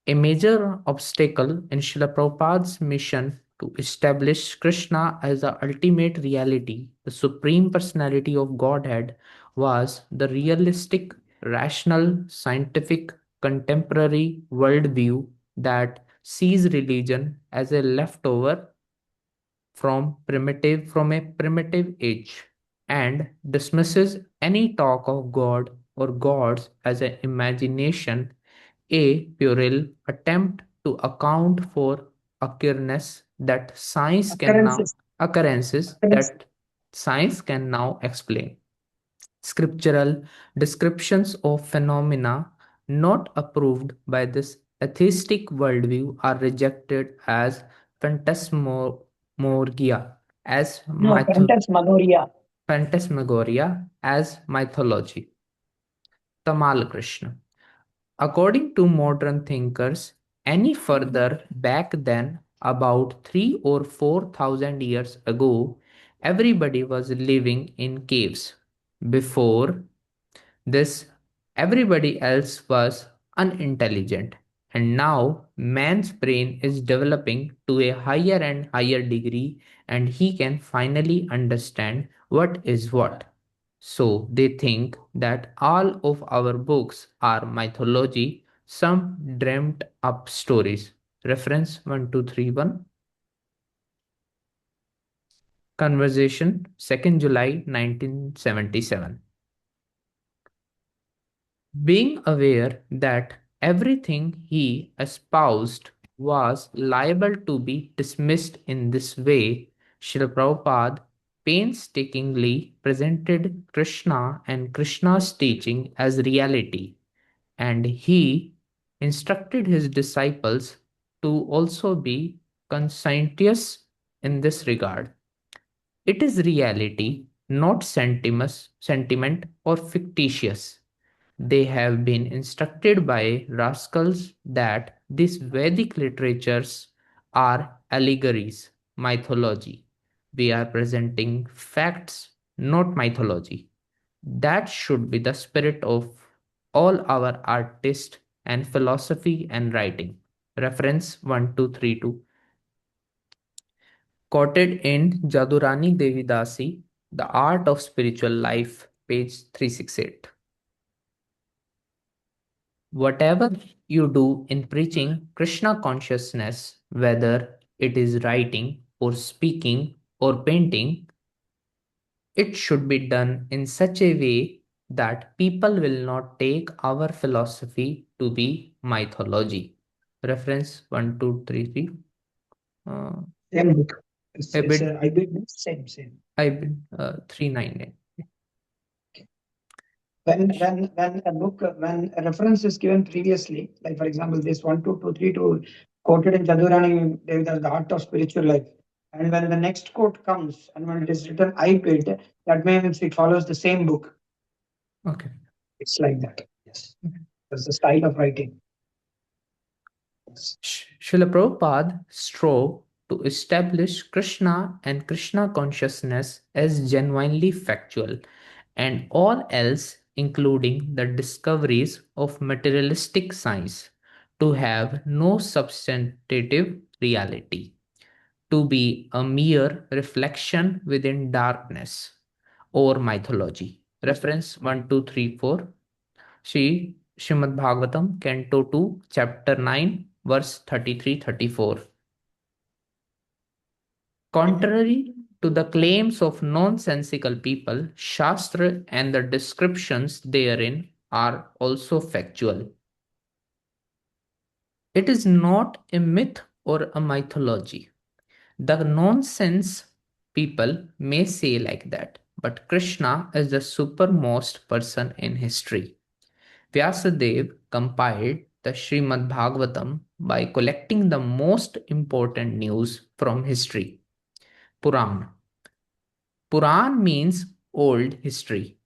Speaker 4: A major obstacle in Srila Prabhupada's mission to establish Krishna as the ultimate reality, the supreme personality of Godhead, was the realistic, rational, scientific, contemporary worldview that sees religion as a leftover from a primitive age and dismisses any talk of God or gods as an imagination, a puerile attempt to account for occurrences that science can now
Speaker 1: Occurrences.
Speaker 4: occurrences
Speaker 1: Occurrence.
Speaker 4: that science can now explain. Scriptural descriptions of phenomena not approved by this atheistic worldview are rejected as phantasmagoria, as
Speaker 1: No, phantasmagoria.
Speaker 4: mythology. Tamal Krishna. According to modern thinkers, any further back than about 3 or 4,000 years ago, everybody was living in caves. Before this, everybody else was unintelligent. And now man's brain is developing to a higher and higher degree, and he can finally understand what is what. So they think that all of our books are mythology, some dreamt up stories. Reference 1231. Conversation 2nd July 1977. Being aware that everything he espoused was liable to be dismissed in this way, Srila Prabhupada painstakingly presented Krishna and Krishna's teaching as reality, and he instructed his disciples to also be conscientious in this regard. It is reality, not sentiment or fictitious. They have been instructed by rascals that these Vedic literatures are allegories, mythology. We are presenting facts, not mythology. That should be the spirit of all our artists and philosophy and writing. Reference 1232. Quoted in Jadurani Devidasi, The Art of Spiritual Life, page 368. Whatever you do in preaching Krishna consciousness, whether it is writing or speaking or painting, it should be done in such a way that people will not take our philosophy to be mythology. Reference 1233.
Speaker 1: Same book.
Speaker 4: A bit,
Speaker 1: I bit same.
Speaker 4: 399.
Speaker 1: When a book, when a reference is given previously, like for example, this 1232 quoted in Jadurani Devidas, The Art of Spiritual Life, and when the next quote comes and when it is written I bid, that means it follows the same book.
Speaker 4: Okay.
Speaker 1: It's like that. Yes. That's the style of writing. Yes.
Speaker 4: Srila Prabhupada strove to establish Krishna and Krishna consciousness as genuinely factual, and all else, including the discoveries of materialistic science, to have no substantive reality, to be a mere reflection within darkness or mythology. Reference 1234. Srimad Bhagavatam, Canto 2, Chapter 9, verse 33-34. Contrary to the claims of nonsensical people, Shastra and the descriptions therein are also factual. It is not a myth or a mythology. The nonsense people may say like that, but Krishna is the supermost person in history. Vyasadeva compiled the Srimad Bhagavatam by collecting the most important news from history. Puran. Puran means old history.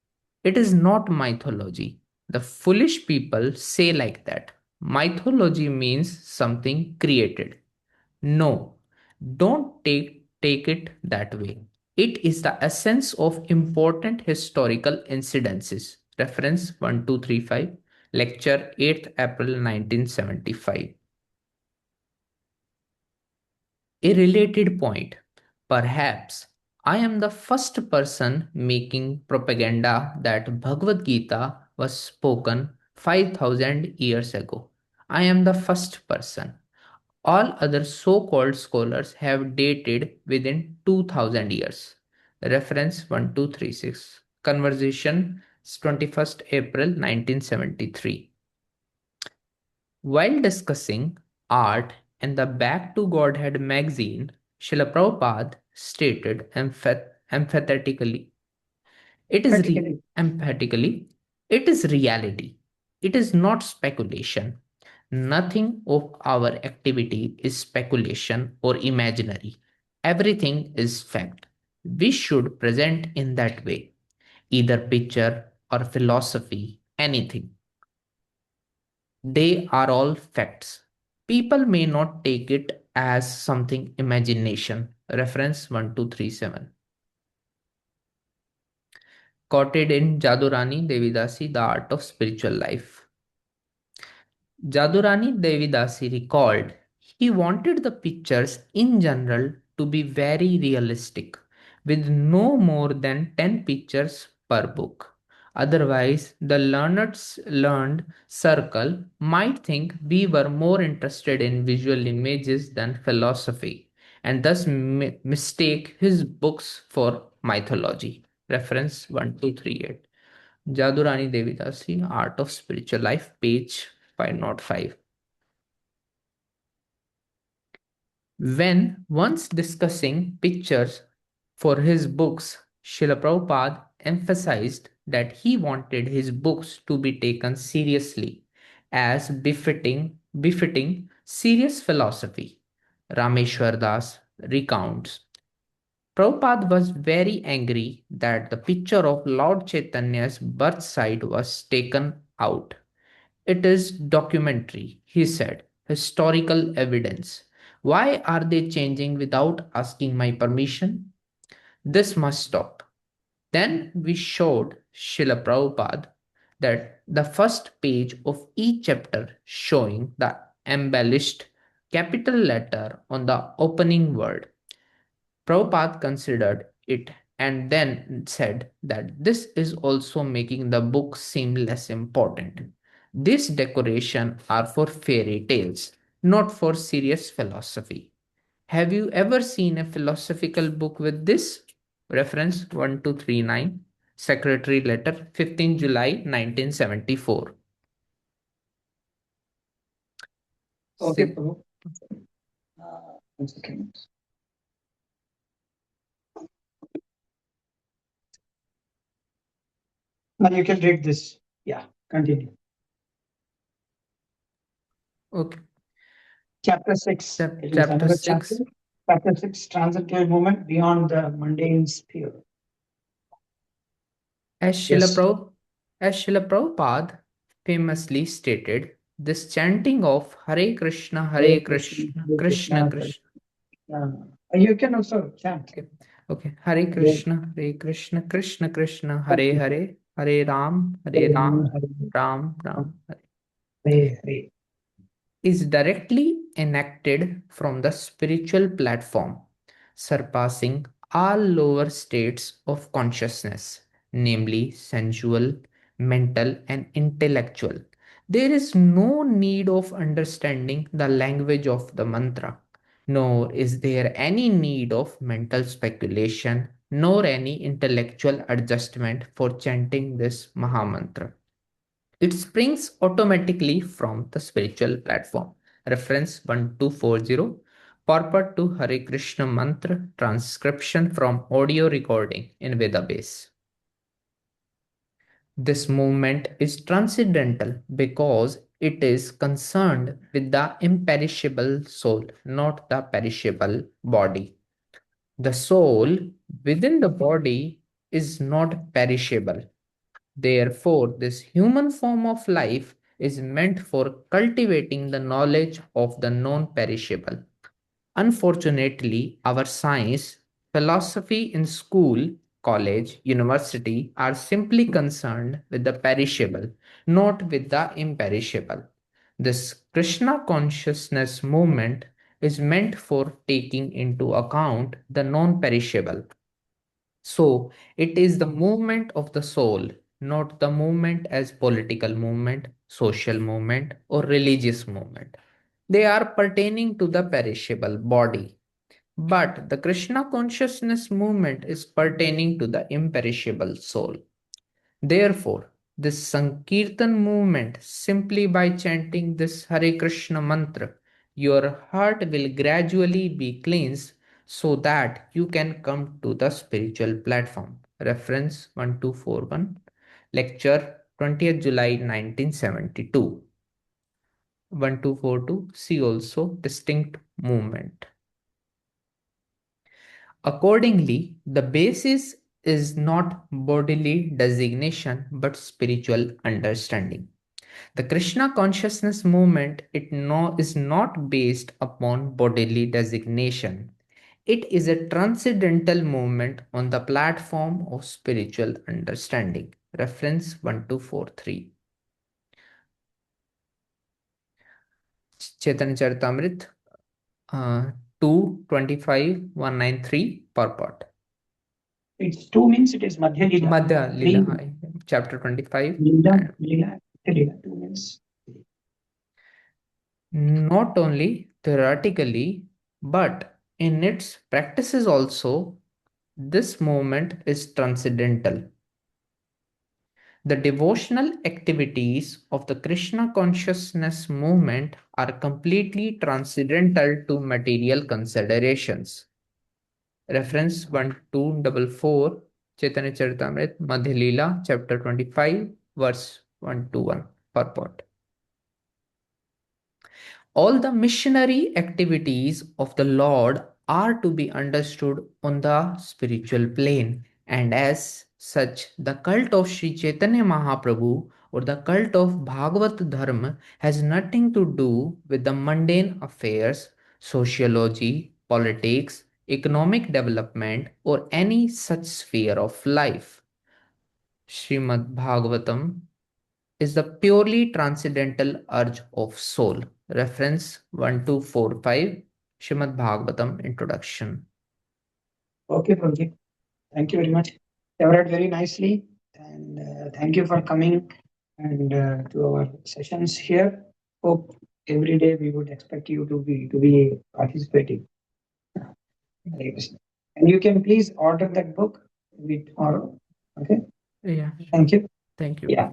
Speaker 4: It is not mythology. The foolish people say like that. Mythology means something created. No, don't take it that way. It is the essence of important historical incidences. Reference 1235, lecture 8th April 1975. A related point. Perhaps I am the first person making propaganda that Bhagavad Gita was spoken 5000 years ago. I am the first person. All other so-called scholars have dated within 2000 years. Reference 1236. Conversation 21st April 1973. While discussing art in the Back to Godhead magazine, Srila Prabhupada stated emphatically, emphatically, it is reality. It is not speculation. Nothing of our activity is speculation or imaginary. Everything is fact. We should present in that way, either picture or philosophy, anything. They are all facts. People may not take it as something imagination. Reference 1237. Quoted in Jadurani Devidasi, The Art of Spiritual Life. Jadurani Devidasi recalled he wanted the pictures in general to be very realistic, with no more than 10 pictures per book. Otherwise, the learned circle might think we were more interested in visual images than philosophy, and thus mistake his books for mythology. Reference 1238. Jadurani Devidasi, Art of Spiritual Life, page 505. When once discussing pictures for his books, Srila Prabhupada emphasized that he wanted his books to be taken seriously as befitting serious philosophy. Rameshwar Das recounts. Prabhupada was very angry that the picture of Lord Chaitanya's birth site was taken out. It is documentary, he said, historical evidence. Why are they changing without asking my permission? This must stop. Then we showed Srila Prabhupada that the first page of each chapter showing the embellished capital letter on the opening word. Prabhupada considered it and then said that this is also making the book seem less important. These decorations are for fairy tales, not for serious philosophy. Have you ever seen a philosophical book with this? Reference 1239, Secretary Letter, 15 July 1974.
Speaker 1: Okay,
Speaker 4: Sig-
Speaker 1: Prabhu. 1 second. Now you can read this. Yeah, continue.
Speaker 4: okay.
Speaker 1: Chapter 6. It is
Speaker 4: Chapter
Speaker 1: another
Speaker 4: 6.
Speaker 1: chapter. Chapter 6, transcendental movement beyond the mundane sphere.
Speaker 4: As
Speaker 1: Yes.
Speaker 4: Srila Prabhupada famously stated, this chanting of Hare Krishna,
Speaker 1: Hare
Speaker 4: Hare
Speaker 1: Krishna,
Speaker 4: Krishna,
Speaker 1: Hare
Speaker 4: Krishna
Speaker 1: Krishna,
Speaker 4: Krishna.
Speaker 1: You can also chant.
Speaker 4: Okay. Hare Krishna, Hare Krishna, Krishna Krishna, Hare Hare, Hare Ram, Ram, Ram.
Speaker 1: Hare Hare.
Speaker 4: Is directly enacted from the spiritual platform, surpassing all lower states of consciousness, namely sensual, mental, and intellectual. There is no need of understanding the language of the mantra, nor is there any need of mental speculation, nor any intellectual adjustment for chanting this Mahamantra. It springs automatically from the spiritual platform. Reference 1240. Purport to Hare Krishna Mantra transcription from audio recording in Vedabase. This movement is transcendental because it is concerned with the imperishable soul, not the perishable body. The soul within the body is not perishable. Therefore, this human form of life is meant for cultivating the knowledge of the non perishable. Unfortunately, our science, philosophy in school, college, university are simply concerned with the perishable, not with the imperishable. This Krishna consciousness movement is meant for taking into account the non perishable. So it is the movement of the soul, not the movement as political movement, social movement, or religious movement. They are pertaining to the perishable body. But the Krishna consciousness movement is pertaining to the imperishable soul. Therefore, this Sankirtan movement, simply by chanting this Hare Krishna mantra, your heart will gradually be cleansed so that you can come to the spiritual platform. Reference 1241, lecture 20th July 1972. 1242, see also distinct movement. Accordingly, the basis is not bodily designation but spiritual understanding. The Krishna consciousness movement is not based upon bodily designation. It is a transcendental movement on the platform of spiritual understanding. Reference 1243. Chaitanya Charitamrita 225 193 purport.
Speaker 1: It's 2 means it is Madhya Lila.
Speaker 4: Madhya Lila, chapter 25.
Speaker 1: Lila, 2 means.
Speaker 4: Not only theoretically, but in its practices also, this movement is transcendental. The devotional activities of the Krishna consciousness movement are completely transcendental to material considerations. Reference 1244, Chaitanya Charitamrita, Madhya Lila, chapter 25, verse 121, purport. All the missionary activities of the Lord are to be understood on the spiritual plane, and as such, the cult of Sri Chaitanya Mahaprabhu or the cult of Bhagavat Dharma has nothing to do with the mundane affairs, sociology, politics, economic development, or any such sphere of life. Srimad Bhagavatam is the purely transcendental urge of soul. Reference 1245, Srimad Bhagavatam Introduction.
Speaker 1: Okay, Prabhuji. Thank you very much. You read very nicely, and thank you for coming and to our sessions here. Hope every day we would expect you to be participating. Hare Krishna. And you can please order that book tomorrow. Okay.
Speaker 4: Yeah,
Speaker 1: Thank you.
Speaker 4: thank you.
Speaker 1: Yeah.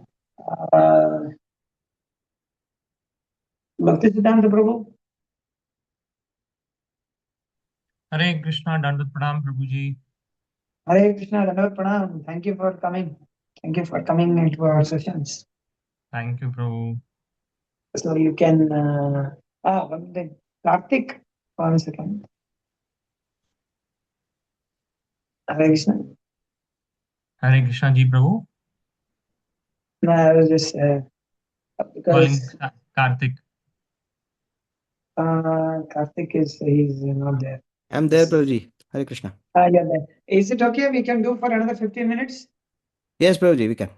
Speaker 1: Bhaktisiddhanta Prabhu.
Speaker 5: Hare Krishna, Dandat Pranam, Prabhuji.
Speaker 1: Hare Krishna, Dandavat Pranam. Thank you for coming. Thank you for coming into our sessions.
Speaker 5: Thank you, Prabhu.
Speaker 1: So you can one thing. Karthik, 1 second. Hare Krishna.
Speaker 5: Hare Krishna Ji, Prabhu.
Speaker 1: No, I was just
Speaker 5: Calling
Speaker 1: because
Speaker 5: Karthik.
Speaker 1: Karthik he's not there.
Speaker 2: I'm there, Prabhuji. Hare Krishna.
Speaker 1: Yeah, there. Is it okay? We can do for another 15 minutes?
Speaker 2: Yes, Prabhuji, we can.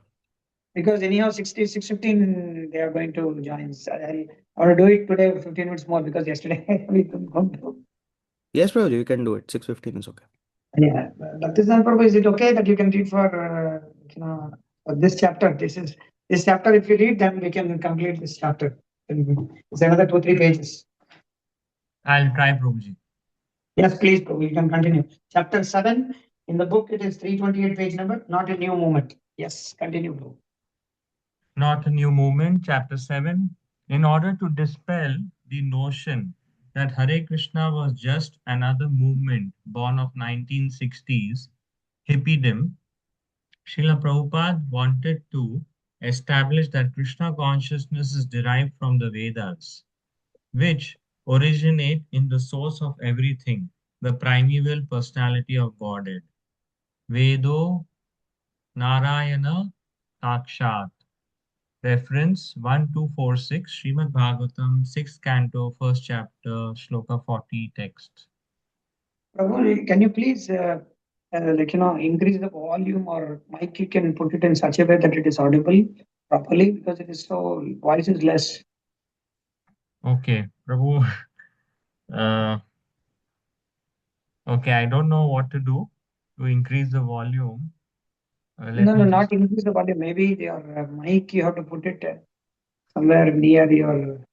Speaker 1: Because anyhow 6:15 they are going to join. So I want to do it today 15 minutes more because yesterday we couldn't do.
Speaker 2: Yes, Prabhuji, we can do it. 6:15 is okay.
Speaker 1: Yeah, Bhaktisiddhanta Prabhu, is it okay that you can read for for this chapter? This chapter. If you read, then we can complete this chapter. It's another 2-3 pages.
Speaker 5: I'll try, Prabhuji.
Speaker 1: Yes, please, Prabhu. You can continue. Chapter 7 in the book. It is 328 page number. Not a new movement. Yes, continue, Prabhu.
Speaker 5: Not a New Movement, Chapter 7. In order to dispel the notion that Hare Krishna was just another movement born of 1960s hippiedom, Srila Prabhupada wanted to establish that Krishna consciousness is derived from the Vedas, which originate in the source of everything, the primeval personality of Godhead. Vedo Narayana Sakshat. Reference 1246, Srimad Bhagavatam, 6th canto, 1st chapter, Shloka 40 text.
Speaker 1: Prabhu, can you please increase the volume or mic? You can put it in such a way that it is audible properly because it is so voice is less.
Speaker 5: Okay, Prabhu. Okay, I don't know what to do to increase the volume.
Speaker 1: No, not increase the volume. Maybe your mic you have to put it somewhere near your.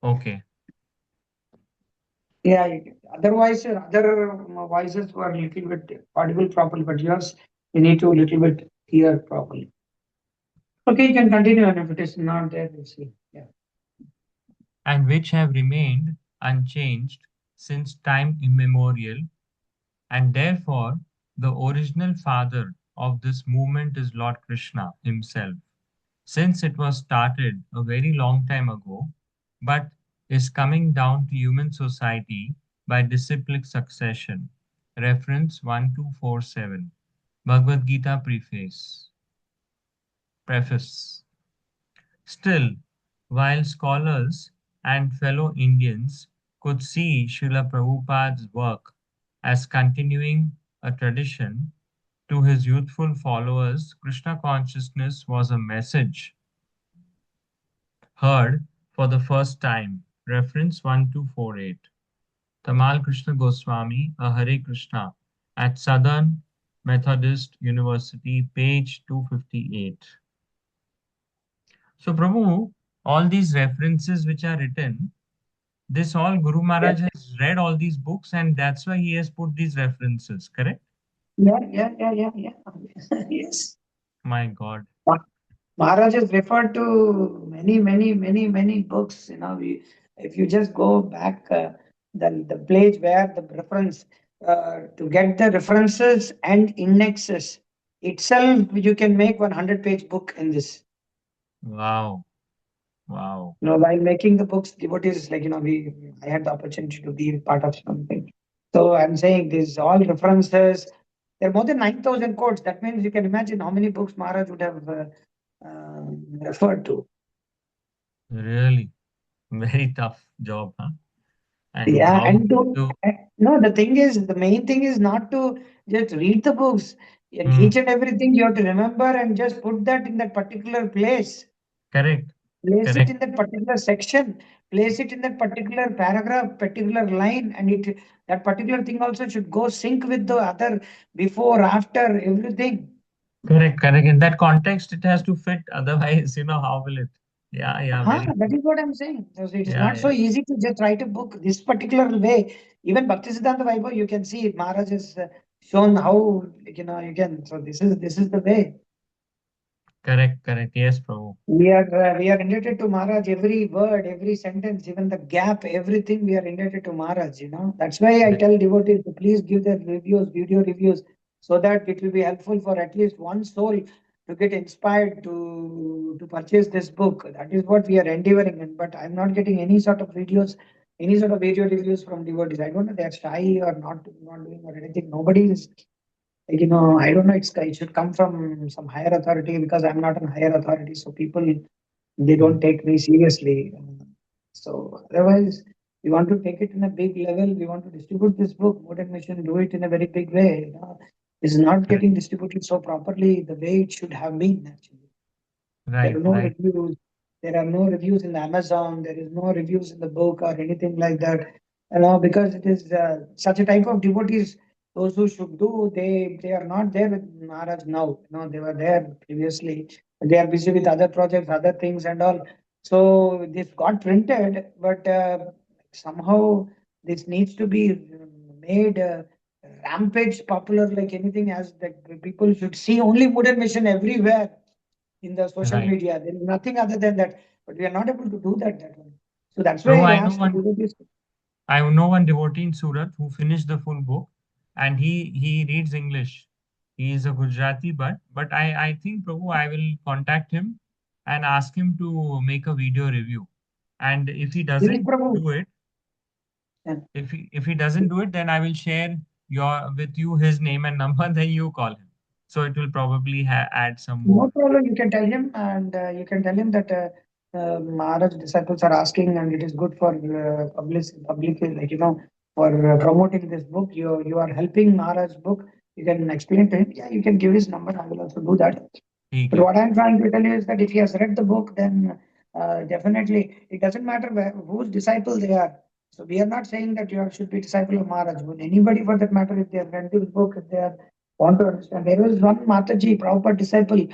Speaker 5: Okay.
Speaker 1: Yeah. Otherwise, other voices were a little bit audible properly, but yours you need to a little bit hear properly. Okay, you can continue, and if it is not there, we'll see. Yeah.
Speaker 5: And which have remained unchanged since time immemorial, and therefore the original father of this movement is Lord Krishna himself, since it was started a very long time ago, but is coming down to human society by disciplic succession. Reference 1247. Bhagavad Gita Preface. Still, while scholars and fellow Indians could see Srila Prabhupada's work as continuing a tradition, to his youthful followers, Krishna consciousness was a message heard for the first time. Reference 1248. Tamal Krishna Goswami, a Hare Krishna, at Southern Methodist University, page 258. So, Prabhu, all these references which are written, this all Guru Maharaj has read all these books and that's why he has put these references, correct?
Speaker 1: Yeah. Yes.
Speaker 5: My God.
Speaker 1: Maharaj has referred to many books. If you just go back, the page where the reference to get the references and indexes itself, you can make 100-page book in this.
Speaker 5: Wow. Wow.
Speaker 1: While making the books, devotees I had the opportunity to be part of something. So I'm saying these all references. There are more than 9,000 quotes. That means you can imagine how many books Maharaj would have referred to.
Speaker 5: Really, very tough job, huh? And
Speaker 1: Yeah,
Speaker 5: how
Speaker 1: and
Speaker 5: to
Speaker 1: no, the thing is, the main thing is not to just read the books. And
Speaker 5: hmm,
Speaker 1: each and everything you have to remember and just put that in that particular place.
Speaker 5: correct,
Speaker 1: Place it
Speaker 5: correct,
Speaker 1: in that particular section, place it in that particular paragraph, particular line, and it that particular thing also should go sync with the other before, after, everything.
Speaker 5: correct, correct. In that context, it has to fit. Otherwise, how will it? Yeah, yeah,
Speaker 1: Huh,
Speaker 5: very
Speaker 1: that
Speaker 5: true.
Speaker 1: is what I'm saying. So it is
Speaker 5: Yeah,
Speaker 1: not so
Speaker 5: yeah.
Speaker 1: easy to just write a book this particular way. Even Bhaktisiddhanta Vaibhav, you can see Maharaj has shown how you can. So this is the way.
Speaker 5: Correct, correct. Yes, Prabhu.
Speaker 1: We are indebted to Maharaj. Every word, every sentence, even the gap, everything we are indebted to Maharaj. That's why I
Speaker 5: Correct,
Speaker 1: tell devotees to please give their reviews, video reviews, so that it will be helpful for at least one soul to get inspired to purchase this book. That is what we are endeavoring in. But I'm not getting any sort of videos, any sort of video reviews from devotees. I don't know they are shy or not doing or anything. Nobody is I don't know. It should come from some higher authority because I'm not a higher authority. So people they don't
Speaker 5: correct,
Speaker 1: take me seriously. So otherwise, we want to take it in a big level. We want to distribute this book. Modern Mission do it in a very big way. It's not
Speaker 5: correct.
Speaker 1: getting distributed so properly the way it should have been actually. There
Speaker 5: Right,
Speaker 1: are no
Speaker 5: right,
Speaker 1: reviews. There are no reviews in the Amazon. There is no reviews in the book or anything like that. Because it is such a type of devotees. Those who should do, they are not there with Maharaj now. They were there previously. They are busy with other projects, other things, and all. So this got printed, but somehow this needs to be made rampage popular like anything, as that people should see only Buddha mission everywhere in the social
Speaker 5: right.
Speaker 1: media. There is nothing other than that. But we are not able to do that one. So that's why
Speaker 5: Prabhu,
Speaker 1: I
Speaker 5: I know
Speaker 1: asked
Speaker 5: one.
Speaker 1: devotees.
Speaker 5: I know one devotee in Surat who finished the full book, and he reads English. He is a Gujarati, but I think Prabhu, I will contact him and ask him to make a video review. And if he
Speaker 1: Girish
Speaker 5: doesn't
Speaker 1: Prabhu.
Speaker 5: do it,
Speaker 1: Yeah.
Speaker 5: if he doesn't do it, then I will share your with you his name and number. Then you call him. So it will probably add some
Speaker 1: No
Speaker 5: more.
Speaker 1: problem. You can tell him, and you can tell him that Maharaj disciples are asking, and it is good for public, for promoting this book. You are helping Maharaj's book. You can explain to him. Yeah, you can give his number. I will also do that.
Speaker 5: ठीक
Speaker 1: But
Speaker 5: है.
Speaker 1: what I'm trying to tell you is that if he has read the book, then definitely it doesn't matter whose disciple they are. So we are not saying that you should be disciple of Maharaj. But anybody for that matter, if they have read this book, if they want to understand. There was one Mataji, Prabhupada disciple,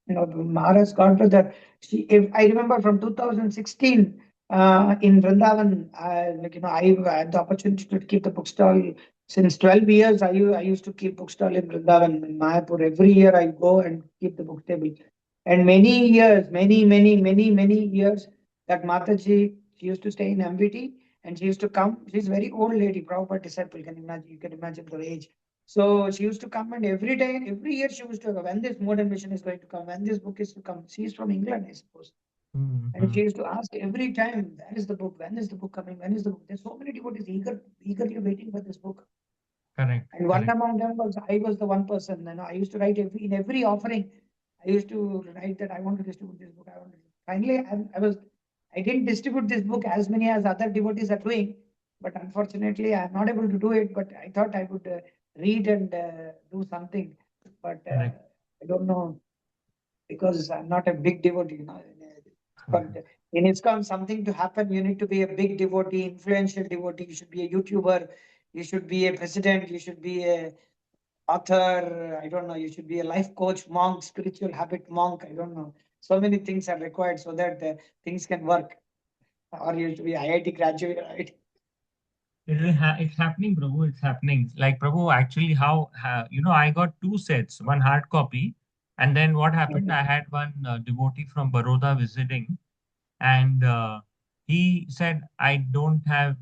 Speaker 1: Maharaj godbrother. If I remember from 2016 in Vrindavan, I had the opportunity to keep the bookstall since 12 years. I used to keep bookstall in Vrindavan, in Mayapur. Every year I go and keep the book table. And many years, many years, that Mataji, she used to stay in MVT and she used to come. She's a very old lady, Prabhupada disciple. You can imagine the age. So she used to come, and every day, every year she used to go, when this modern mission is going to come, when this book is to come. She's from England, I suppose. And
Speaker 5: Mm-hmm.
Speaker 1: she used to ask every time, when is the book? When is the book coming? When is the book? There's so many devotees eagerly waiting for this book.
Speaker 5: Correct,
Speaker 1: And one
Speaker 5: correct,
Speaker 1: among them was I was the one person. I used to write in every offering. I used to write that I want to distribute this book. Finally, I didn't distribute this book as many as other devotees are doing, but unfortunately, I'm not able to do it. But I thought I would read and do something. But
Speaker 5: correct.
Speaker 1: I don't know because I'm not a big devotee. But
Speaker 5: Mhm.
Speaker 1: in ISKCON, something to happen, you need to be a big devotee, influential devotee. You should be a YouTuber. You should be a president. You should be a author. I don't know. You should be a life coach, monk, spiritual habit monk. I don't know. So many things are required so that things can work. Or you should be IIT graduate, right?
Speaker 5: It's happening, Prabhu. It's happening. Like Prabhu, actually, I got two sets, one hard copy, and then what happened?
Speaker 1: Okay.
Speaker 5: I had one devotee from Baroda visiting, and he said I don't have.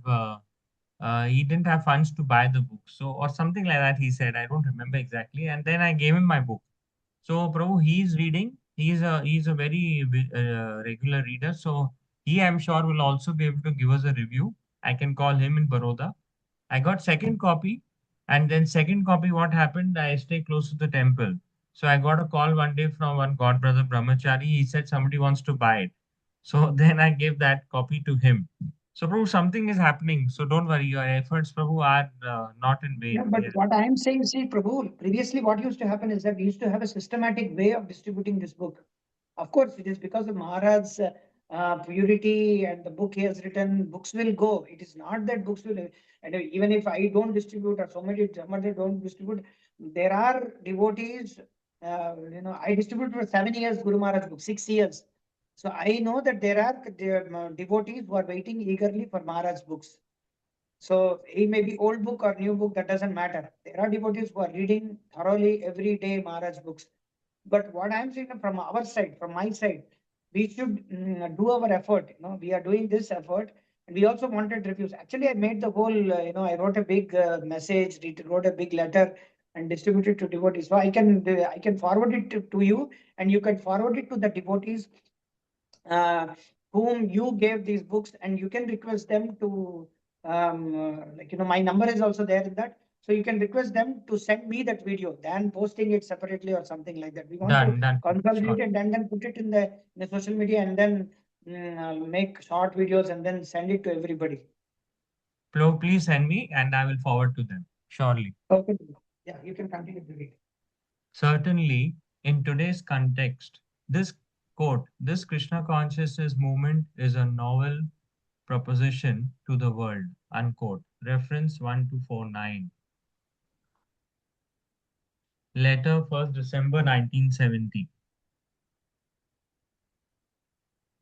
Speaker 5: He didn't have funds to buy the book, so or something like that. He said I don't remember exactly, and then I gave him my book. So Prabhu, he's reading. He's a very regular reader. So he, I'm sure, will also be able to give us a review. I can call him in Baroda. I got second copy, and then second copy, what happened? I stay close to the temple, So I got a call one day from one God brother Brahmachari. He said somebody wants to buy it. So then I gave that copy to him. So Prabhu, something is happening. So don't worry, your efforts, Prabhu, are not in
Speaker 1: Yeah,
Speaker 5: vain.
Speaker 1: but
Speaker 5: They are-
Speaker 1: what I am saying, see, Prabhu, previously what used to happen is that we used to have a systematic way of distributing this book. Of course, it is because of Maharaj's purity and the book he has written, books will go. It is not that books will, and even if I don't distribute or somebody don't distribute, there are devotees, I distributed for 7 years Guru Maharaj book, 6 years. So I know that there are devotees who are waiting eagerly for Maharaj books. So it may be old book or new book, that doesn't matter. There are devotees who are reading thoroughly every day Maharaj books. But what I'm saying from our side, from my side, we should do our effort. We are doing this effort, and we also wanted reviews. Actually, I made the whole. I wrote a big message, wrote a big letter, and distributed to devotees. So I can forward it to you, and you can forward it to the devotees whom you gave these books, and you can request them to my number is also there in that, so you can request them to send me that video than posting it separately or something like that. We want to
Speaker 5: done.
Speaker 1: consolidate
Speaker 5: Sure.
Speaker 1: it and then put it in the social media, and then make short videos and then send it to everybody.
Speaker 5: Prabhu, please send me and I will forward to them. Surely.
Speaker 1: Okay. Yeah, you can continue to read.
Speaker 5: Certainly, in today's context, this quote, this Krishna consciousness movement is a novel proposition to the world, unquote. Reference 1249. Letter 1st December 1970.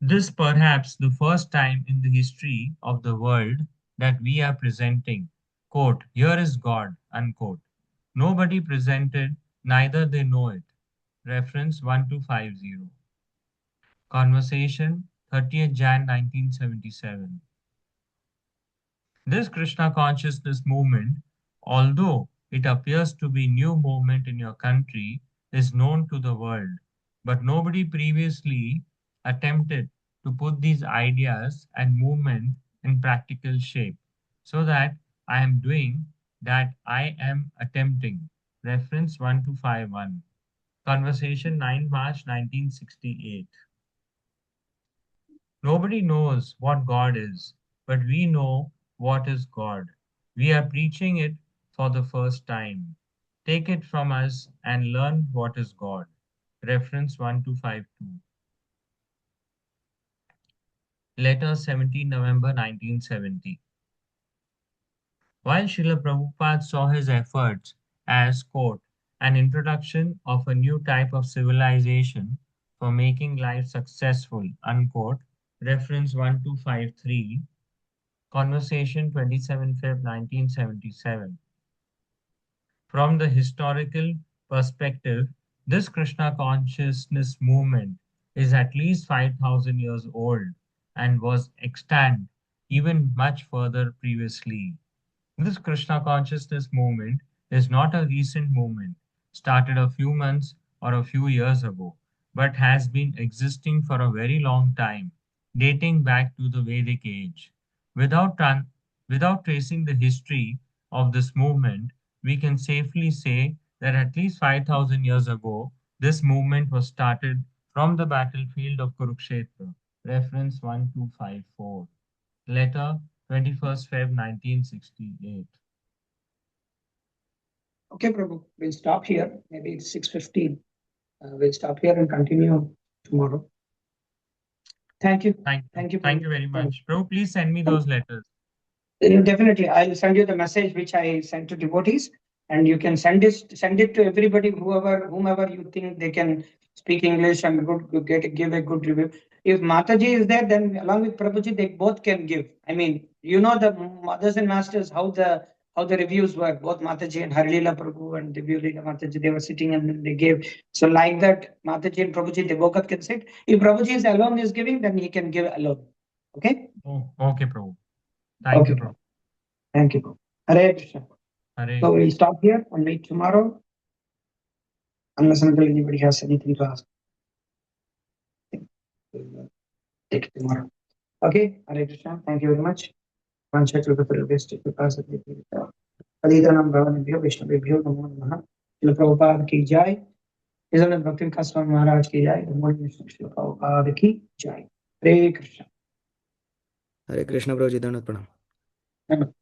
Speaker 5: This perhaps the first time in the history of the world that we are presenting, quote, here is God, unquote. Nobody presented, neither they know it. Reference 1250. Conversation 30th Jan 1977. This Krishna consciousness movement, although it appears to be new movement in your country, is known to the world, but nobody previously attempted to put these ideas and movement in practical shape. So that I am doing that I am attempting. Reference 1251. Conversation 9 March 1968. Nobody knows what God is, but we know what is God. We are preaching it for the first time. Take it from us and learn what is God. Reference 1252. Letter 17 November 1970. While Srila Prabhupada saw his efforts as, quote, an introduction of a new type of civilization for making life successful, unquote, reference 1253, Conversation 27 Feb 1977. From the historical perspective, this Krishna consciousness movement is at least 5,000 years old and was extant even much further previously. This Krishna consciousness movement is not a recent movement, started a few months or a few years ago, but has been existing for a very long time, dating back to the Vedic age. Without tracing the history of this movement, we can safely say that at least 5,000 years ago, this movement was started from the battlefield of Kurukshetra. Reference 1254. Letter 21st Feb 1968.
Speaker 1: Okay, Prabhu, we'll stop here. Maybe it's 6:15. We'll stop here and continue tomorrow. Thank you.
Speaker 5: Thank you
Speaker 1: Prabhu.
Speaker 5: very much. Bro, please send me those letters.
Speaker 1: Definitely, I'll send you the message which I sent to devotees, and you can send it to everybody, whomever you think they can speak English and give a good review. If Mataji is there, then along with Prabhuji, they both can give. I mean, the mothers and masters, how the reviews were. Both Mataji and Harilila Prabhu and Divyulila Mataji, they were sitting and then they gave. So like that, Mataji and Prabhuji, they both can sit. If Prabhuji is alone is giving, then he can give alone. Okay.
Speaker 5: Oh, okay, Prabhu. Thank you, Prabhu.
Speaker 1: Thank you. Hare Krishna.
Speaker 5: Hare.
Speaker 1: So we'll stop here and meet tomorrow, unless until anybody has anything to ask. We'll take it tomorrow. Okay, Hare Krishna. Thank you very much. Palitanam Bhavanabhyo Vishnavibhyo Namo Namaha. Srila Prabhupada ki jai. इस भक्ति विकास स्वामी महाराज की जय, श्रील प्रभुपाद की जय। हरे कृष्ण।
Speaker 2: हरे कृष्ण प्रभु जी, दंडवत प्रणाम।
Speaker 1: धन्यवाद।